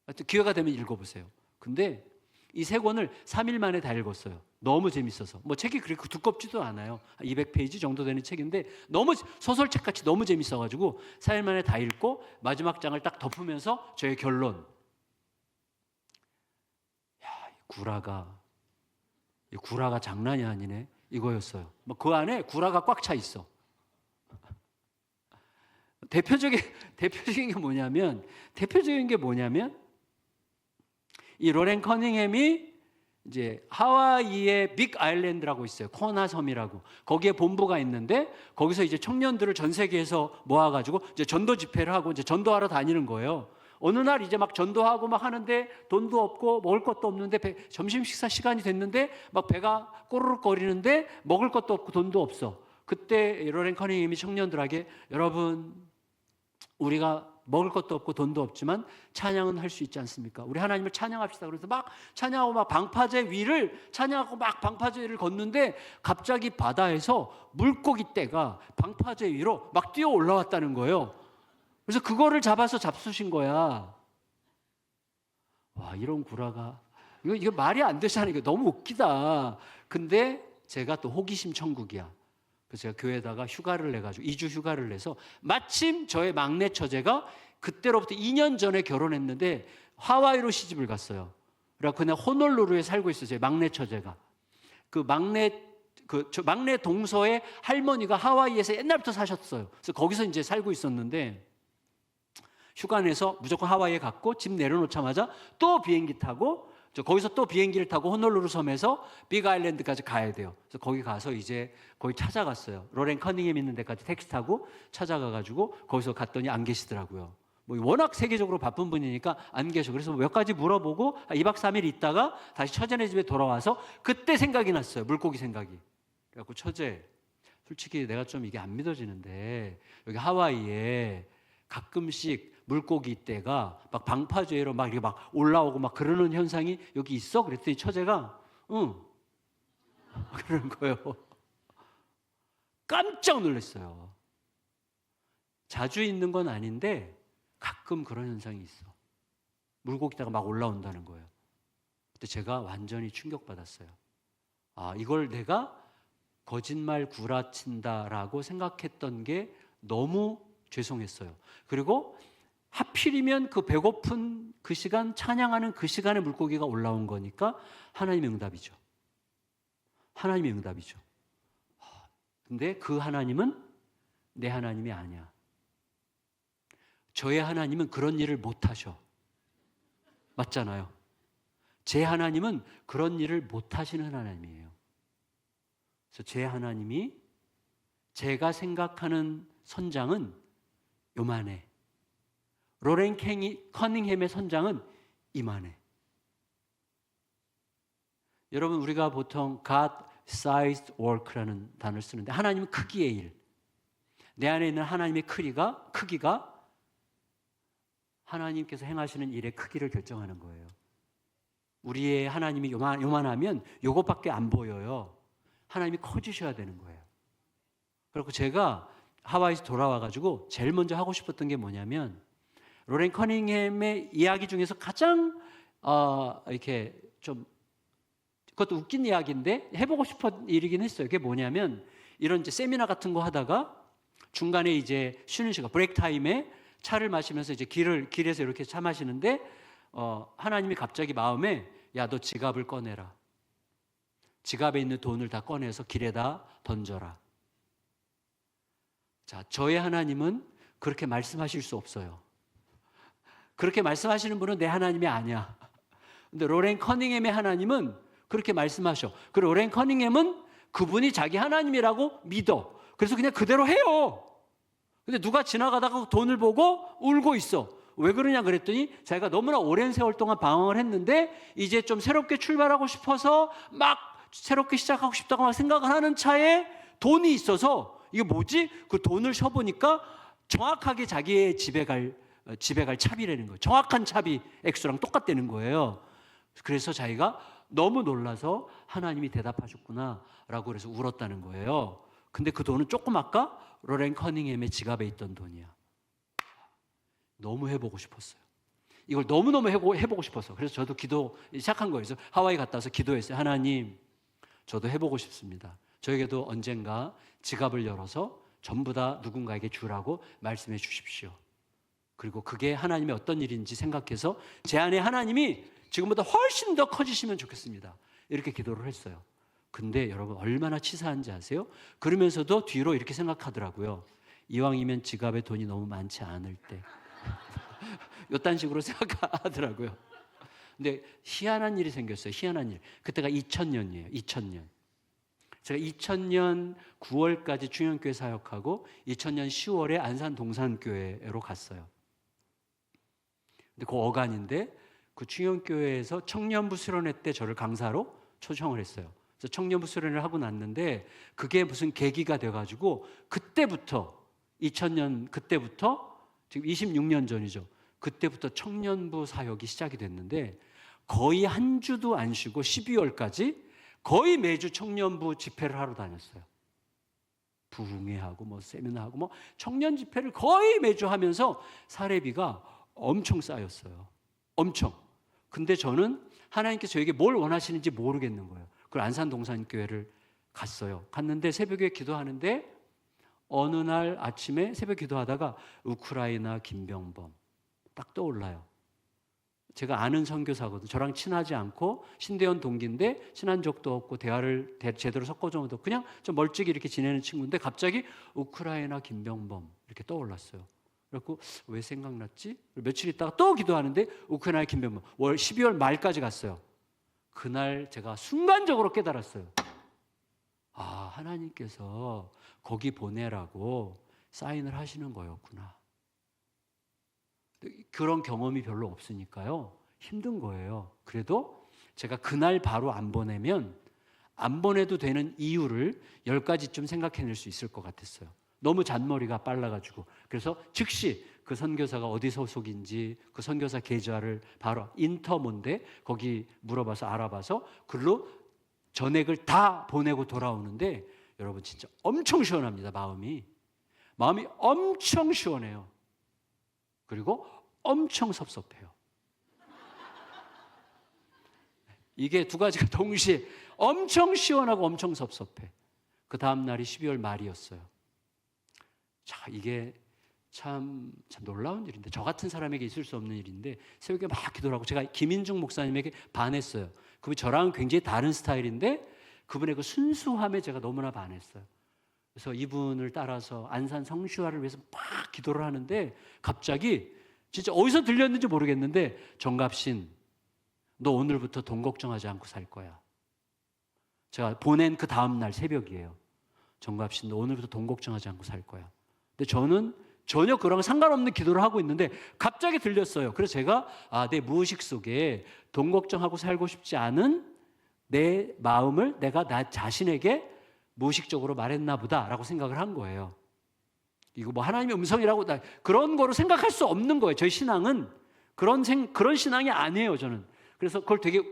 하여튼 기회가 되면 읽어보세요. 근데 이 3권을 3일 만에 다 읽었어요. 너무 재밌어서. 뭐 책이 그렇게 두껍지도 않아요. 200페이지 정도 되는 책인데 너무 소설책같이 너무 재밌어가지고 4일 만에 다 읽고 마지막 장을 딱 덮으면서 저의 결론. 야, 이 구라가 장난이 아니네, 이거였어요. 뭐 그 안에 구라가 꽉 차 있어. 대표적인 게 뭐냐면 이 로렌 커닝햄이 이제 하와이의 빅 아일랜드라고 있어요. 코나 섬이라고. 거기에 본부가 있는데 거기서 이제 청년들을 전 세계에서 모아가지고 이제 전도 집회를 하고 이제 전도하러 다니는 거예요. 어느 날 이제 막 전도하고 막 하는데 돈도 없고 먹을 것도 없는데 점심 식사 시간이 됐는데 막 배가 꼬르륵 거리는데 먹을 것도 없고 돈도 없어. 그때 로렌 커닝햄이 청년들에게, 여러분, 우리가 먹을 것도 없고 돈도 없지만 찬양은 할 수 있지 않습니까? 우리 하나님을 찬양합시다. 그래서 막 찬양하고 막 방파제 위를 찬양하고 막 방파제 위를 걷는데 갑자기 바다에서 물고기 떼가 방파제 위로 막 뛰어 올라왔다는 거예요. 그래서 그거를 잡아서 잡수신 거야. 와, 이런 구라가, 이거 말이 안 되잖아요. 이거 너무 웃기다. 근데 제가 또 호기심 천국이야. 그래서 제가 교회에다가 휴가를 내가지고 2주 휴가를 내서, 마침 저의 막내 처제가 그때로부터 2년 전에 결혼했는데 하와이로 시집을 갔어요. 그래서 그냥 호놀루루에 살고 있어요. 제 막내 처제가. 그 막내 동서의 할머니가 하와이에서 옛날부터 사셨어요. 그래서 거기서 이제 살고 있었는데 휴가 내서 무조건 하와이에 갔고 집 내려놓자마자 또 비행기 타고 거기서 또 비행기를 타고 호놀루루 섬에서 빅 아일랜드까지 가야 돼요. 그래서 거기 가서 이제 거기 찾아갔어요. 로렌 커닝햄 있는 데까지 택시 타고 찾아가가지고 거기서 갔더니 안 계시더라고요. 뭐 워낙 세계적으로 바쁜 분이니까 안 계셔. 그래서 몇 가지 물어보고 2박 3일 있다가 다시 처제네 집에 돌아와서 그때 생각이 났어요. 물고기 생각이. 그래갖고, 처제, 솔직히 내가 좀 이게 안 믿어지는데 여기 하와이에 가끔씩 물고기 떼가 막 방파제로 막 이렇게 막 올라오고 막 그러는 현상이 여기 있어? 그랬더니 처제가 응 그러는 거예요. 깜짝 놀랐어요. 자주 있는 건 아닌데 가끔 그런 현상이 있어. 물고기 떼가 막 올라온다는 거예요. 그때 제가 완전히 충격받았어요. 아, 이걸 내가 거짓말 구라친다라고 생각했던 게 너무 죄송했어요. 그리고 하필이면 그 배고픈 그 시간, 찬양하는 그 시간에 물고기가 올라온 거니까 하나님의 응답이죠. 하나님의 응답이죠. 근데 그 하나님은 내 하나님이 아니야. 저의 하나님은 그런 일을 못 하셔. 맞잖아요. 제 하나님은 그런 일을 못 하시는 하나님이에요. 그래서 제 하나님이 제가 생각하는 선장은 요만해. 로렌 커닝햄의 선장은 이만해. 여러분, 우리가 보통 God-sized work라는 단어를 쓰는데 하나님은 크기의 일. 내 안에 있는 하나님의 크기가 하나님께서 행하시는 일의 크기를 결정하는 거예요. 우리의 하나님이 요만하면 요것밖에 안 보여요. 하나님이 커지셔야 되는 거예요. 그리고 제가 하와이에서 돌아와가지고 제일 먼저 하고 싶었던 게 뭐냐면 로렌 커닝햄의 이야기 중에서 가장 이렇게 좀 그것도 웃긴 이야기인데 해보고 싶은 일이긴 했어요. 그게 뭐냐면 이런 이제 세미나 같은 거 하다가 중간에 이제 쉬는 시간 브레이크 타임에 차를 마시면서 이제 길에서 이렇게 차 마시는데 하나님이 갑자기 마음에 야, 너 지갑을 꺼내라. 지갑에 있는 돈을 다 꺼내서 길에다 던져라. 자, 저의 하나님은 그렇게 말씀하실 수 없어요. 그렇게 말씀하시는 분은 내 하나님이 아니야. 근데 로렌 커닝햄의 하나님은 그렇게 말씀하셔. 그리고 로렌 커닝햄은 그분이 자기 하나님이라고 믿어. 그래서 그냥 그대로 해요. 근데 누가 지나가다가 돈을 보고 울고 있어. 왜 그러냐 그랬더니 자기가 너무나 오랜 세월 동안 방황을 했는데 이제 좀 새롭게 출발하고 싶어서 막 새롭게 시작하고 싶다고 막 생각을 하는 차에 돈이 있어서 이게 뭐지? 그 돈을 쳐보니까 정확하게 자기의 집에 갈 차비라는 거예요. 정확한 차비 액수랑 똑같다는 거예요. 그래서 자기가 너무 놀라서 하나님이 대답하셨구나 라고 그래서 울었다는 거예요. 근데 그 돈은 조금 아까 로렌 커닝햄의 지갑에 있던 돈이야. 너무 해보고 싶었어요. 이걸 너무너무 해보고 싶어서 그래서 저도 기도 시작한 거예요. 그래서 하와이 갔다 와서 기도했어요. 하나님, 저도 해보고 싶습니다. 저에게도 언젠가 지갑을 열어서 전부 다 누군가에게 주라고 말씀해 주십시오. 그리고 그게 하나님의 어떤 일인지 생각해서 제 안에 하나님이 지금보다 훨씬 더 커지시면 좋겠습니다. 이렇게 기도를 했어요. 근데 여러분 얼마나 치사한지 아세요? 그러면서도 뒤로 이렇게 생각하더라고요. 이왕이면 지갑에 돈이 너무 많지 않을 때 이딴 식으로 생각하더라고요. 근데 희한한 일이 생겼어요. 희한한 일. 그때가 2000년이에요. 2000년. 제가 2000년 9월까지 중형교회 사역하고 2000년 10월에 안산 동산교회로 갔어요. 근데 그 어간인데 그 중형교회에서 청년부 수련회 때 저를 강사로 초청을 했어요. 그래서 청년부 수련회를 하고 났는데 그게 무슨 계기가 돼가지고 그때부터 2000년 그때부터 지금 26년 전이죠. 그때부터 청년부 사역이 시작이 됐는데 거의 한 주도 안 쉬고 12월까지 거의 매주 청년부 집회를 하러 다녔어요. 부흥회하고 뭐 세미나하고 뭐 청년 집회를 거의 매주 하면서 사례비가 엄청 쌓였어요. 엄청. 근데 저는 하나님께서 저에게 뭘 원하시는지 모르겠는 거예요. 그걸 안산 동산교회를 갔어요. 갔는데 새벽에 기도하는데 어느 날 아침에 새벽 기도하다가 우크라이나 김병범 딱 떠올라요. 제가 아는 선교사거든요. 저랑 친하지 않고 신대원 동기인데 친한 적도 없고 대화를 제대로 섞어줘도 없고 그냥 좀 멀찍이 이렇게 지내는 친구인데 갑자기 우크라이나 김병범 이렇게 떠올랐어요. 그래서 왜 생각났지? 며칠 있다가 또 기도하는데 우크라이나 김병범 12월 말까지 갔어요. 그날 제가 순간적으로 깨달았어요. 아, 하나님께서 거기 보내라고 사인을 하시는 거였구나. 그런 경험이 별로 없으니까요. 힘든 거예요. 그래도 제가 그날 바로 안 보내면 안 보내도 되는 이유를 10가지쯤 생각해낼 수 있을 것 같았어요. 너무 잔머리가 빨라가지고. 그래서 즉시 그 선교사가 어디 소속인지 그 선교사 계좌를 바로 인터몬데 거기 물어봐서 알아봐서 글로 전액을 다 보내고 돌아오는데 여러분 진짜 엄청 시원합니다. 마음이 엄청 시원해요. 그리고 엄청 섭섭해요. 이게 두 가지가 동시에 엄청 시원하고 엄청 섭섭해. 그 다음 날이 12월 말이었어요. 자, 이게 참 놀라운 일인데 저 같은 사람에게 있을 수 없는 일인데 새벽에 막 기도를 하고 제가 김인중 목사님에게 반했어요. 그분이 저랑 굉장히 다른 스타일인데 그분의 그 순수함에 제가 너무나 반했어요. 그래서 이분을 따라서 안산 성시화를 위해서 막 기도를 하는데 갑자기 진짜 어디서 들렸는지 모르겠는데 정갑신 너 오늘부터 돈 걱정하지 않고 살 거야. 제가 보낸 그 다음 날 새벽이에요. 정갑 씨, 너 오늘부터 돈 걱정하지 않고 살 거야. 근데 저는 전혀 그랑 상관없는 기도를 하고 있는데 갑자기 들렸어요. 그래서 제가 내 무의식 속에 돈 걱정하고 살고 싶지 않은 내 마음을 내가 나 자신에게 무의식적으로 말했나 보다라고 생각을 한 거예요. 이거 뭐 하나님의 음성이라고 그런 거로 생각할 수 없는 거예요. 저희 신앙은 그런 신앙이 아니에요, 저는. 그래서 그걸 되게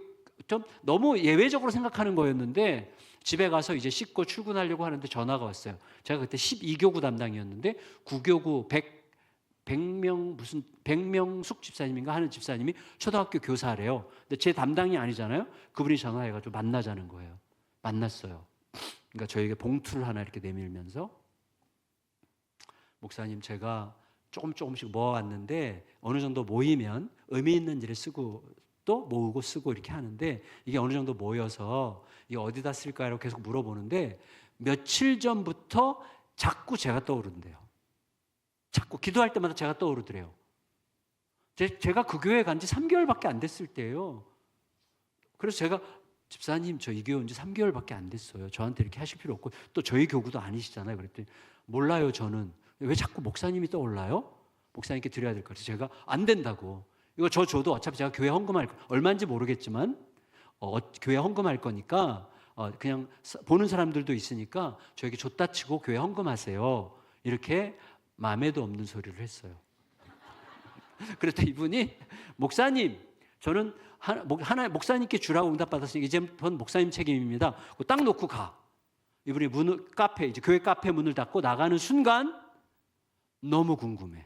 좀 너무 예외적으로 생각하는 거였는데 집에 가서 이제 씻고 출근하려고 하는데 전화가 왔어요. 제가 그때 12교구 담당이었는데 9교구 100명숙 집사님인가 하는 집사님이 초등학교 교사래요. 근데 제 담당이 아니잖아요. 그분이 전화해가지고 만나자는 거예요. 만났어요. 그러니까 저에게 봉투를 하나 이렇게 내밀면서 목사님, 제가 조금씩 모아왔는데 어느 정도 모이면 의미 있는 일에 쓰고 또 모으고 쓰고 이렇게 하는데 이게 어느 정도 모여서 이게 어디다 쓸까요? 계속 물어보는데 며칠 전부터 자꾸 제가 떠오른대요. 자꾸 기도할 때마다 제가 떠오르더래요. 제가 그 교회 간 지 3개월밖에 안 됐을 때예요. 그래서 제가 집사님, 저 이 교회 온 지 3개월밖에 안 됐어요. 저한테 이렇게 하실 필요 없고 또 저희 교구도 아니시잖아요. 그랬더니 몰라요, 저는. 왜 자꾸 목사님이 떠올라요? 목사님께 드려야 될 것 같아요. 제가 안 된다고. 이거 줘도 어차피 제가 교회 헌금할 거, 얼마인지 모르겠지만 교회 헌금할 거니까 그냥 보는 사람들도 있으니까 저에게 줬다 치고 교회 헌금하세요. 이렇게 마음에도 없는 소리를 했어요. 그랬더니 이분이 목사님, 저는 목사님께 주라고 응답받았으니까 이제부터는 목사님 책임입니다. 딱 놓고 가. 이분이 이제 교회 카페 문을 닫고 나가는 순간 너무 궁금해.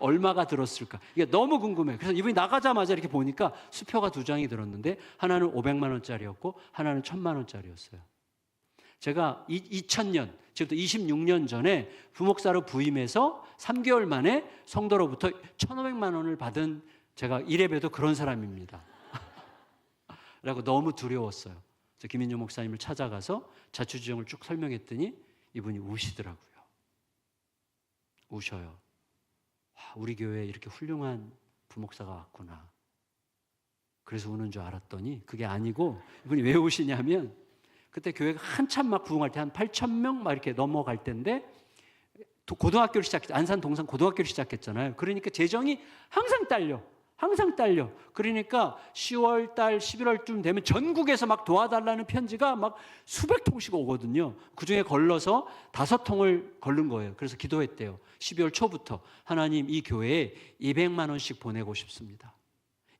얼마가 들었을까? 이게 너무 궁금해. 그래서 이분이 나가자마자 이렇게 보니까 수표가 2장이 들었는데 하나는 500만 원짜리였고 하나는 1000만 원짜리였어요. 제가 2000년, 지금부터 26년 전에 부목사로 부임해서 3개월 만에 성도로부터 1500만 원을 받은 제가 이래봬도 그런 사람입니다. 라고 너무 두려웠어요. 그래서 김인주 목사님을 찾아가서 자초지종을 쭉 설명했더니 이분이 우시더라고요. 우셔요. 우리 교회에 이렇게 훌륭한 부목사가 왔구나. 그래서 우는 줄 알았더니 그게 아니고 이분이 왜 우시냐면 그때 교회가 한참 막 부흥할 때 한 8,000명 막 이렇게 넘어갈 때인데 고등학교를 안산 동산 고등학교를 시작했잖아요. 그러니까 재정이 항상 딸려. 그러니까 10월 달, 11월쯤 되면 전국에서 막 도와달라는 편지가 막 수백 통씩 오거든요. 그중에 걸러서 5통을 걸른 거예요. 그래서 기도했대요. 12월 초부터 하나님, 이 교회에 200만 원씩 보내고 싶습니다.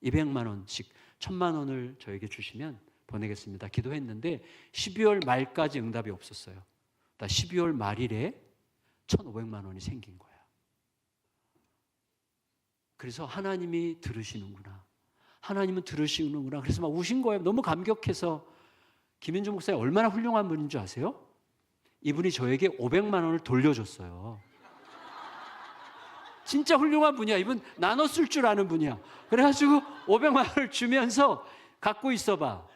200만 원씩 1000만 원을 저에게 주시면 보내겠습니다. 기도했는데 12월 말까지 응답이 없었어요. 12월 말일에 1,500만 원이 생긴 거예요. 그래서 하나님이 들으시는구나. 하나님은 들으시는구나. 그래서 막 우신 거예요. 너무 감격해서. 김인주 목사님 얼마나 훌륭한 분인 줄 아세요? 이분이 저에게 500만 원을 돌려줬어요. 진짜 훌륭한 분이야. 이분 나눠 쓸 줄 아는 분이야. 그래가지고 500만 원을 주면서 갖고 있어봐.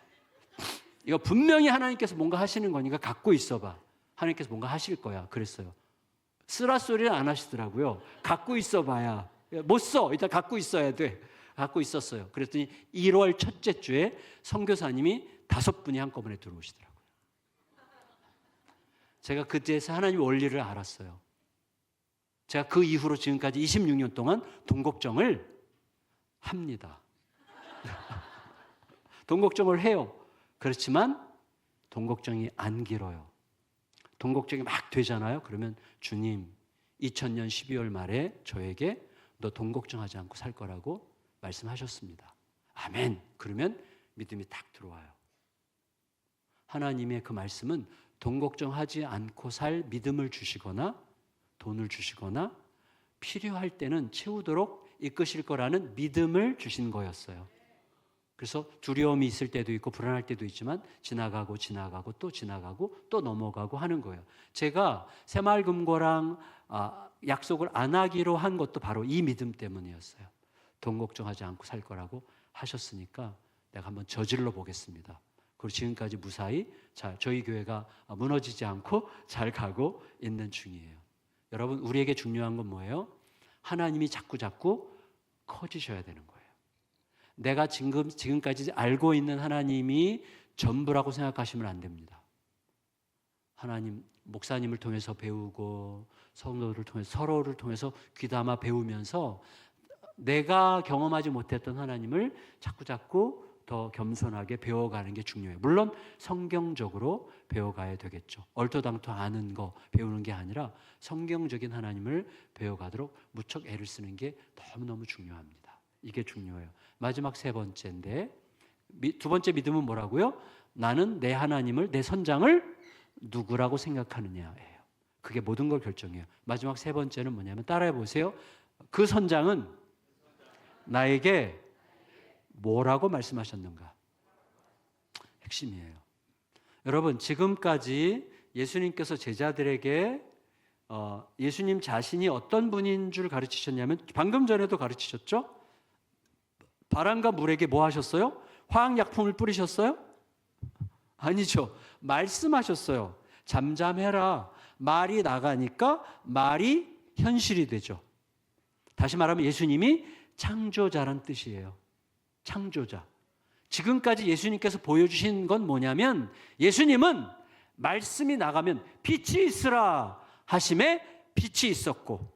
이거 분명히 하나님께서 뭔가 하시는 거니까 갖고 있어봐. 하나님께서 뭔가 하실 거야. 그랬어요. 쓰라 소리는 안 하시더라고요. 갖고 있어봐야. 못 써. 일단 갖고 있어야 돼. 갖고 있었어요. 그랬더니 1월 첫째 주에 선교사님이 5분이 한꺼번에 들어오시더라고요. 제가 그때에서 하나님 원리를 알았어요. 제가 그 이후로 지금까지 26년 동안 돈 걱정을 합니다. 돈 걱정을 해요. 그렇지만 돈 걱정이 안 길어요. 돈 걱정이 막 되잖아요. 그러면 주님, 2000년 12월 말에 저에게 너 돈 걱정하지 않고 살 거라고 말씀하셨습니다. 아멘. 그러면 믿음이 딱 들어와요. 하나님의 그 말씀은 돈 걱정하지 않고 살 믿음을 주시거나 돈을 주시거나 필요할 때는 채우도록 이끄실 거라는 믿음을 주신 거였어요. 그래서 두려움이 있을 때도 있고 불안할 때도 있지만 지나가고 또 넘어가고 하는 거예요. 제가 새마을금고랑 약속을 안 하기로 한 것도 바로 이 믿음 때문이었어요. 돈 걱정하지 않고 살 거라고 하셨으니까 내가 한번 저질러 보겠습니다. 그리고 지금까지 무사히 저희 교회가 무너지지 않고 잘 가고 있는 중이에요. 여러분, 우리에게 중요한 건 뭐예요? 하나님이 자꾸 커지셔야 되는 거예요. 내가 지금까지 알고 있는 하나님이 전부라고 생각하시면 안 됩니다. 하나님, 목사님을 통해서 배우고 성도들을 통해서 서로를 통해서 귀담아 배우면서 내가 경험하지 못했던 하나님을 자꾸 더 겸손하게 배워가는 게 중요해요. 물론 성경적으로 배워가야 되겠죠. 얼토당토 아는 거 배우는 게 아니라 성경적인 하나님을 배워가도록 무척 애를 쓰는 게 너무너무 중요합니다. 이게 중요해요. 마지막 세 번째인데, 두 번째 믿음은 뭐라고요? 나는 내 하나님을, 내 선장을 누구라고 생각하느냐예요. 그게 모든 걸 결정해요. 마지막 세 번째는 뭐냐면, 따라해 보세요. 그 선장은 나에게 뭐라고 말씀하셨는가? 핵심이에요. 여러분, 지금까지 예수님께서 제자들에게 예수님 자신이 어떤 분인 줄 가르치셨냐면, 방금 전에도 가르치셨죠? 바람과 물에게 뭐 하셨어요? 화학약품을 뿌리셨어요? 아니죠. 말씀하셨어요. 잠잠해라. 말이 나가니까 말이 현실이 되죠. 다시 말하면 예수님이 창조자란 뜻이에요. 창조자. 지금까지 예수님께서 보여주신 건 뭐냐면, 예수님은 말씀이 나가면 빛이 있으라 하심에 빛이 있었고,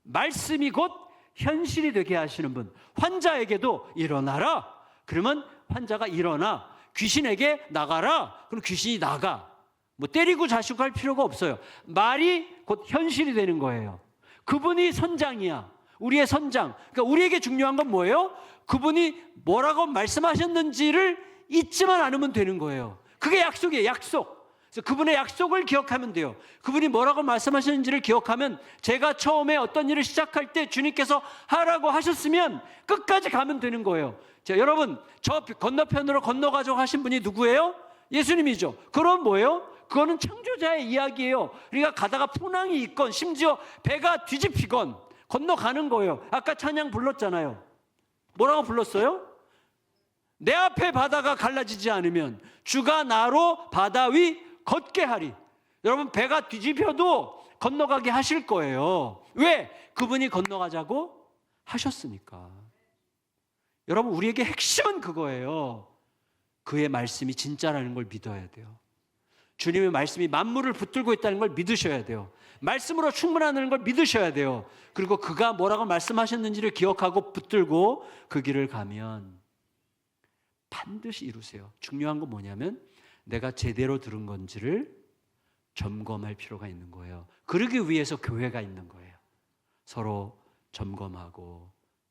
말씀이 곧 현실이 되게 하시는 분. 환자에게도 일어나라. 그러면 환자가 일어나. 귀신에게 나가라. 그럼 귀신이 나가. 뭐 때리고 자시고 할 필요가 없어요. 말이 곧 현실이 되는 거예요. 그분이 선장이야. 우리의 선장. 그러니까 우리에게 중요한 건 뭐예요? 그분이 뭐라고 말씀하셨는지를 잊지만 않으면 되는 거예요. 그게 약속이에요. 약속. 그래서 그분의 약속을 기억하면 돼요. 그분이 뭐라고 말씀하셨는지를 기억하면, 제가 처음에 어떤 일을 시작할 때 주님께서 하라고 하셨으면 끝까지 가면 되는 거예요. 자, 여러분, 저 건너편으로 건너가자고 하신 분이 누구예요? 예수님이죠. 그럼 뭐예요? 그거는 창조자의 이야기예요. 우리가 가다가 풍랑이 있건 심지어 배가 뒤집히건 건너가는 거예요. 아까 찬양 불렀잖아요. 뭐라고 불렀어요? 내 앞에 바다가 갈라지지 않으면 주가 나로 바다 위 걷게 하리. 여러분, 배가 뒤집혀도 건너가게 하실 거예요. 왜? 그분이 건너가자고 하셨으니까. 여러분, 우리에게 핵심은 그거예요. 그의 말씀이 진짜라는 걸 믿어야 돼요. 주님의 말씀이 만물을 붙들고 있다는 걸 믿으셔야 돼요. 말씀으로 충분하다는 걸 믿으셔야 돼요. 그리고 그가 뭐라고 말씀하셨는지를 기억하고 붙들고 그 길을 가면 반드시 이루세요. 중요한 건 뭐냐면, 내가 제대로 들은 건지를 점검할 필요가 있는 거예요. 그러기 위해서 교회가 있는 거예요. 서로 점검하고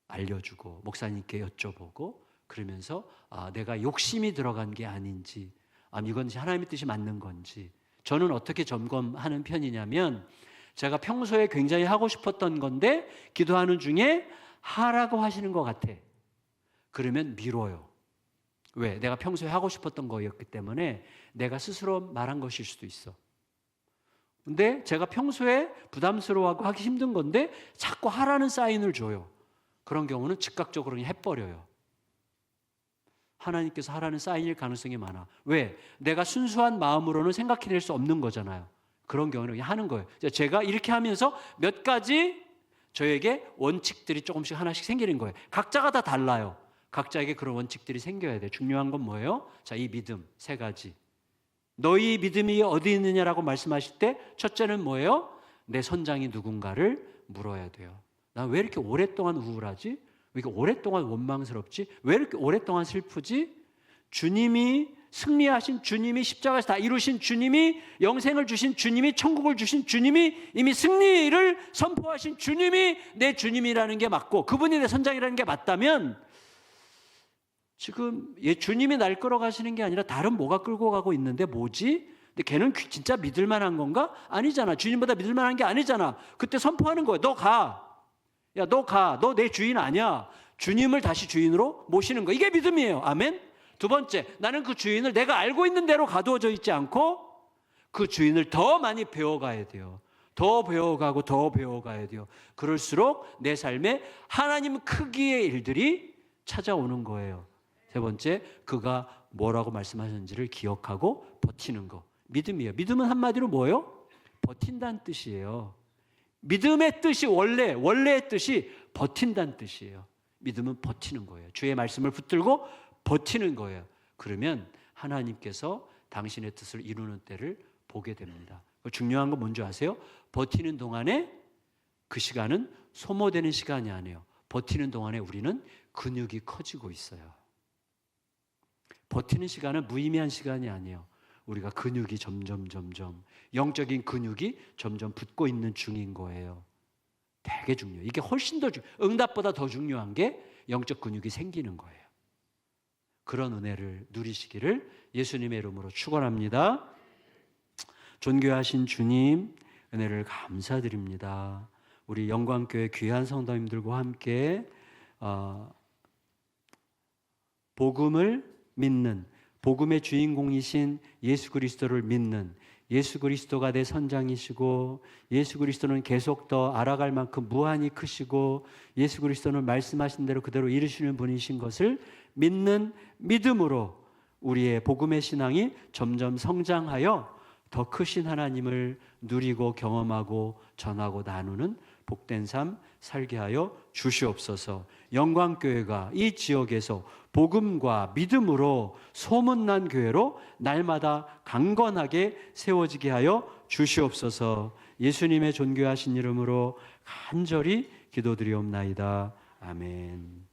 알려주고 목사님께 여쭤보고, 그러면서 내가 욕심이 들어간 게 아닌지, 이건 하나님의 뜻이 맞는 건지. 저는 어떻게 점검하는 편이냐면, 제가 평소에 굉장히 하고 싶었던 건데 기도하는 중에 하라고 하시는 것 같아. 그러면 미뤄요. 왜? 내가 평소에 하고 싶었던 거였기 때문에 내가 스스로 말한 것일 수도 있어. 근데 제가 평소에 부담스러워하고 하기 힘든 건데 자꾸 하라는 사인을 줘요. 그런 경우는 즉각적으로 그냥 해버려요. 하나님께서 하라는 사인일 가능성이 많아. 왜? 내가 순수한 마음으로는 생각해낼 수 없는 거잖아요. 그런 경우는 그냥 하는 거예요. 제가 이렇게 하면서 몇 가지 저에게 원칙들이 조금씩 하나씩 생기는 거예요. 각자가 다 달라요. 각자에게 그런 원칙들이 생겨야 돼요. 중요한 건 뭐예요? 자, 이 믿음 세 가지. 너희 믿음이 어디 있느냐라고 말씀하실 때 첫째는 뭐예요? 내 선장이 누군가를 물어야 돼요. 난 왜 이렇게 오랫동안 우울하지? 왜 이렇게 오랫동안 원망스럽지? 왜 이렇게 오랫동안 슬프지? 주님이 승리하신 주님이, 십자가에서 다 이루신 주님이, 영생을 주신 주님이, 천국을 주신 주님이, 이미 승리를 선포하신 주님이 내 주님이라는 게 맞고, 그분이 내 선장이라는 게 맞다면, 지금 주님이 날 끌어가시는 게 아니라 다른 뭐가 끌고 가고 있는데 뭐지? 근데 걔는 진짜 믿을 만한 건가? 아니잖아. 주님보다 믿을 만한 게 아니잖아. 그때 선포하는 거야. 너 가. 야, 너 가. 너 내 주인 아니야. 주님을 다시 주인으로 모시는 거. 이게 믿음이에요. 아멘. 두 번째, 나는 그 주인을 내가 알고 있는 대로 가두어져 있지 않고 그 주인을 더 많이 배워가야 돼요. 더 배워가고 더 배워가야 돼요. 그럴수록 내 삶에 하나님 크기의 일들이 찾아오는 거예요. 세 번째, 그가 뭐라고 말씀하셨는지를 기억하고 버티는 거. 믿음이에요. 믿음은 한마디로 뭐예요? 버틴다는 뜻이에요. 믿음의 뜻이 원래의 뜻이 버틴다는 뜻이에요. 믿음은 버티는 거예요. 주의 말씀을 붙들고 버티는 거예요. 그러면 하나님께서 당신의 뜻을 이루는 때를 보게 됩니다. 중요한 건 뭔지 아세요? 버티는 동안에 그 시간은 소모되는 시간이 아니에요. 버티는 동안에 우리는 근육이 커지고 있어요. 버티는 시간은 무의미한 시간이 아니에요. 우리가 근육이 점점 영적인 근육이 점점 붙고 있는 중인 거예요. 되게 중요해요. 이게 훨씬 더 응답보다 더 중요한 게 영적 근육이 생기는 거예요. 그런 은혜를 누리시기를 예수님의 이름으로 축원합니다. 존귀하신 주님, 은혜를 감사드립니다. 우리 영광교회 귀한 성도님들과 함께 복음을 믿는, 복음의 주인공이신 예수 그리스도를 믿는, 예수 그리스도가 내 선장이시고 예수 그리스도는 계속 더 알아갈 만큼 무한히 크시고 예수 그리스도는 말씀하신 대로 그대로 이루시는 분이신 것을 믿는 믿음으로 우리의 복음의 신앙이 점점 성장하여 더 크신 하나님을 누리고 경험하고 전하고 나누는 복된 삶 살게 하여 주시옵소서. 영광교회가 이 지역에서 복음과 믿음으로 소문난 교회로 날마다 강건하게 세워지게 하여 주시옵소서. 예수님의 존귀하신 이름으로 간절히 기도드리옵나이다. 아멘.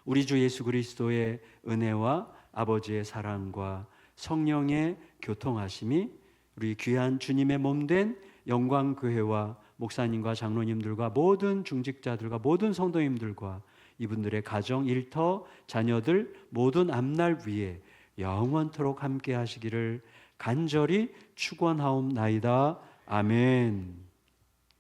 우리 주 예수 그리스도의 은혜와 아버지의 사랑과 성령의 교통하심이 우리 귀한 주님의 몸된 영광교회와 목사님과 장로님들과 모든 중직자들과 모든 성도님들과 이분들의 가정, 일터, 자녀들 모든 앞날 위에 영원토록 함께 하시기를 간절히 축원하옵나이다. 아멘.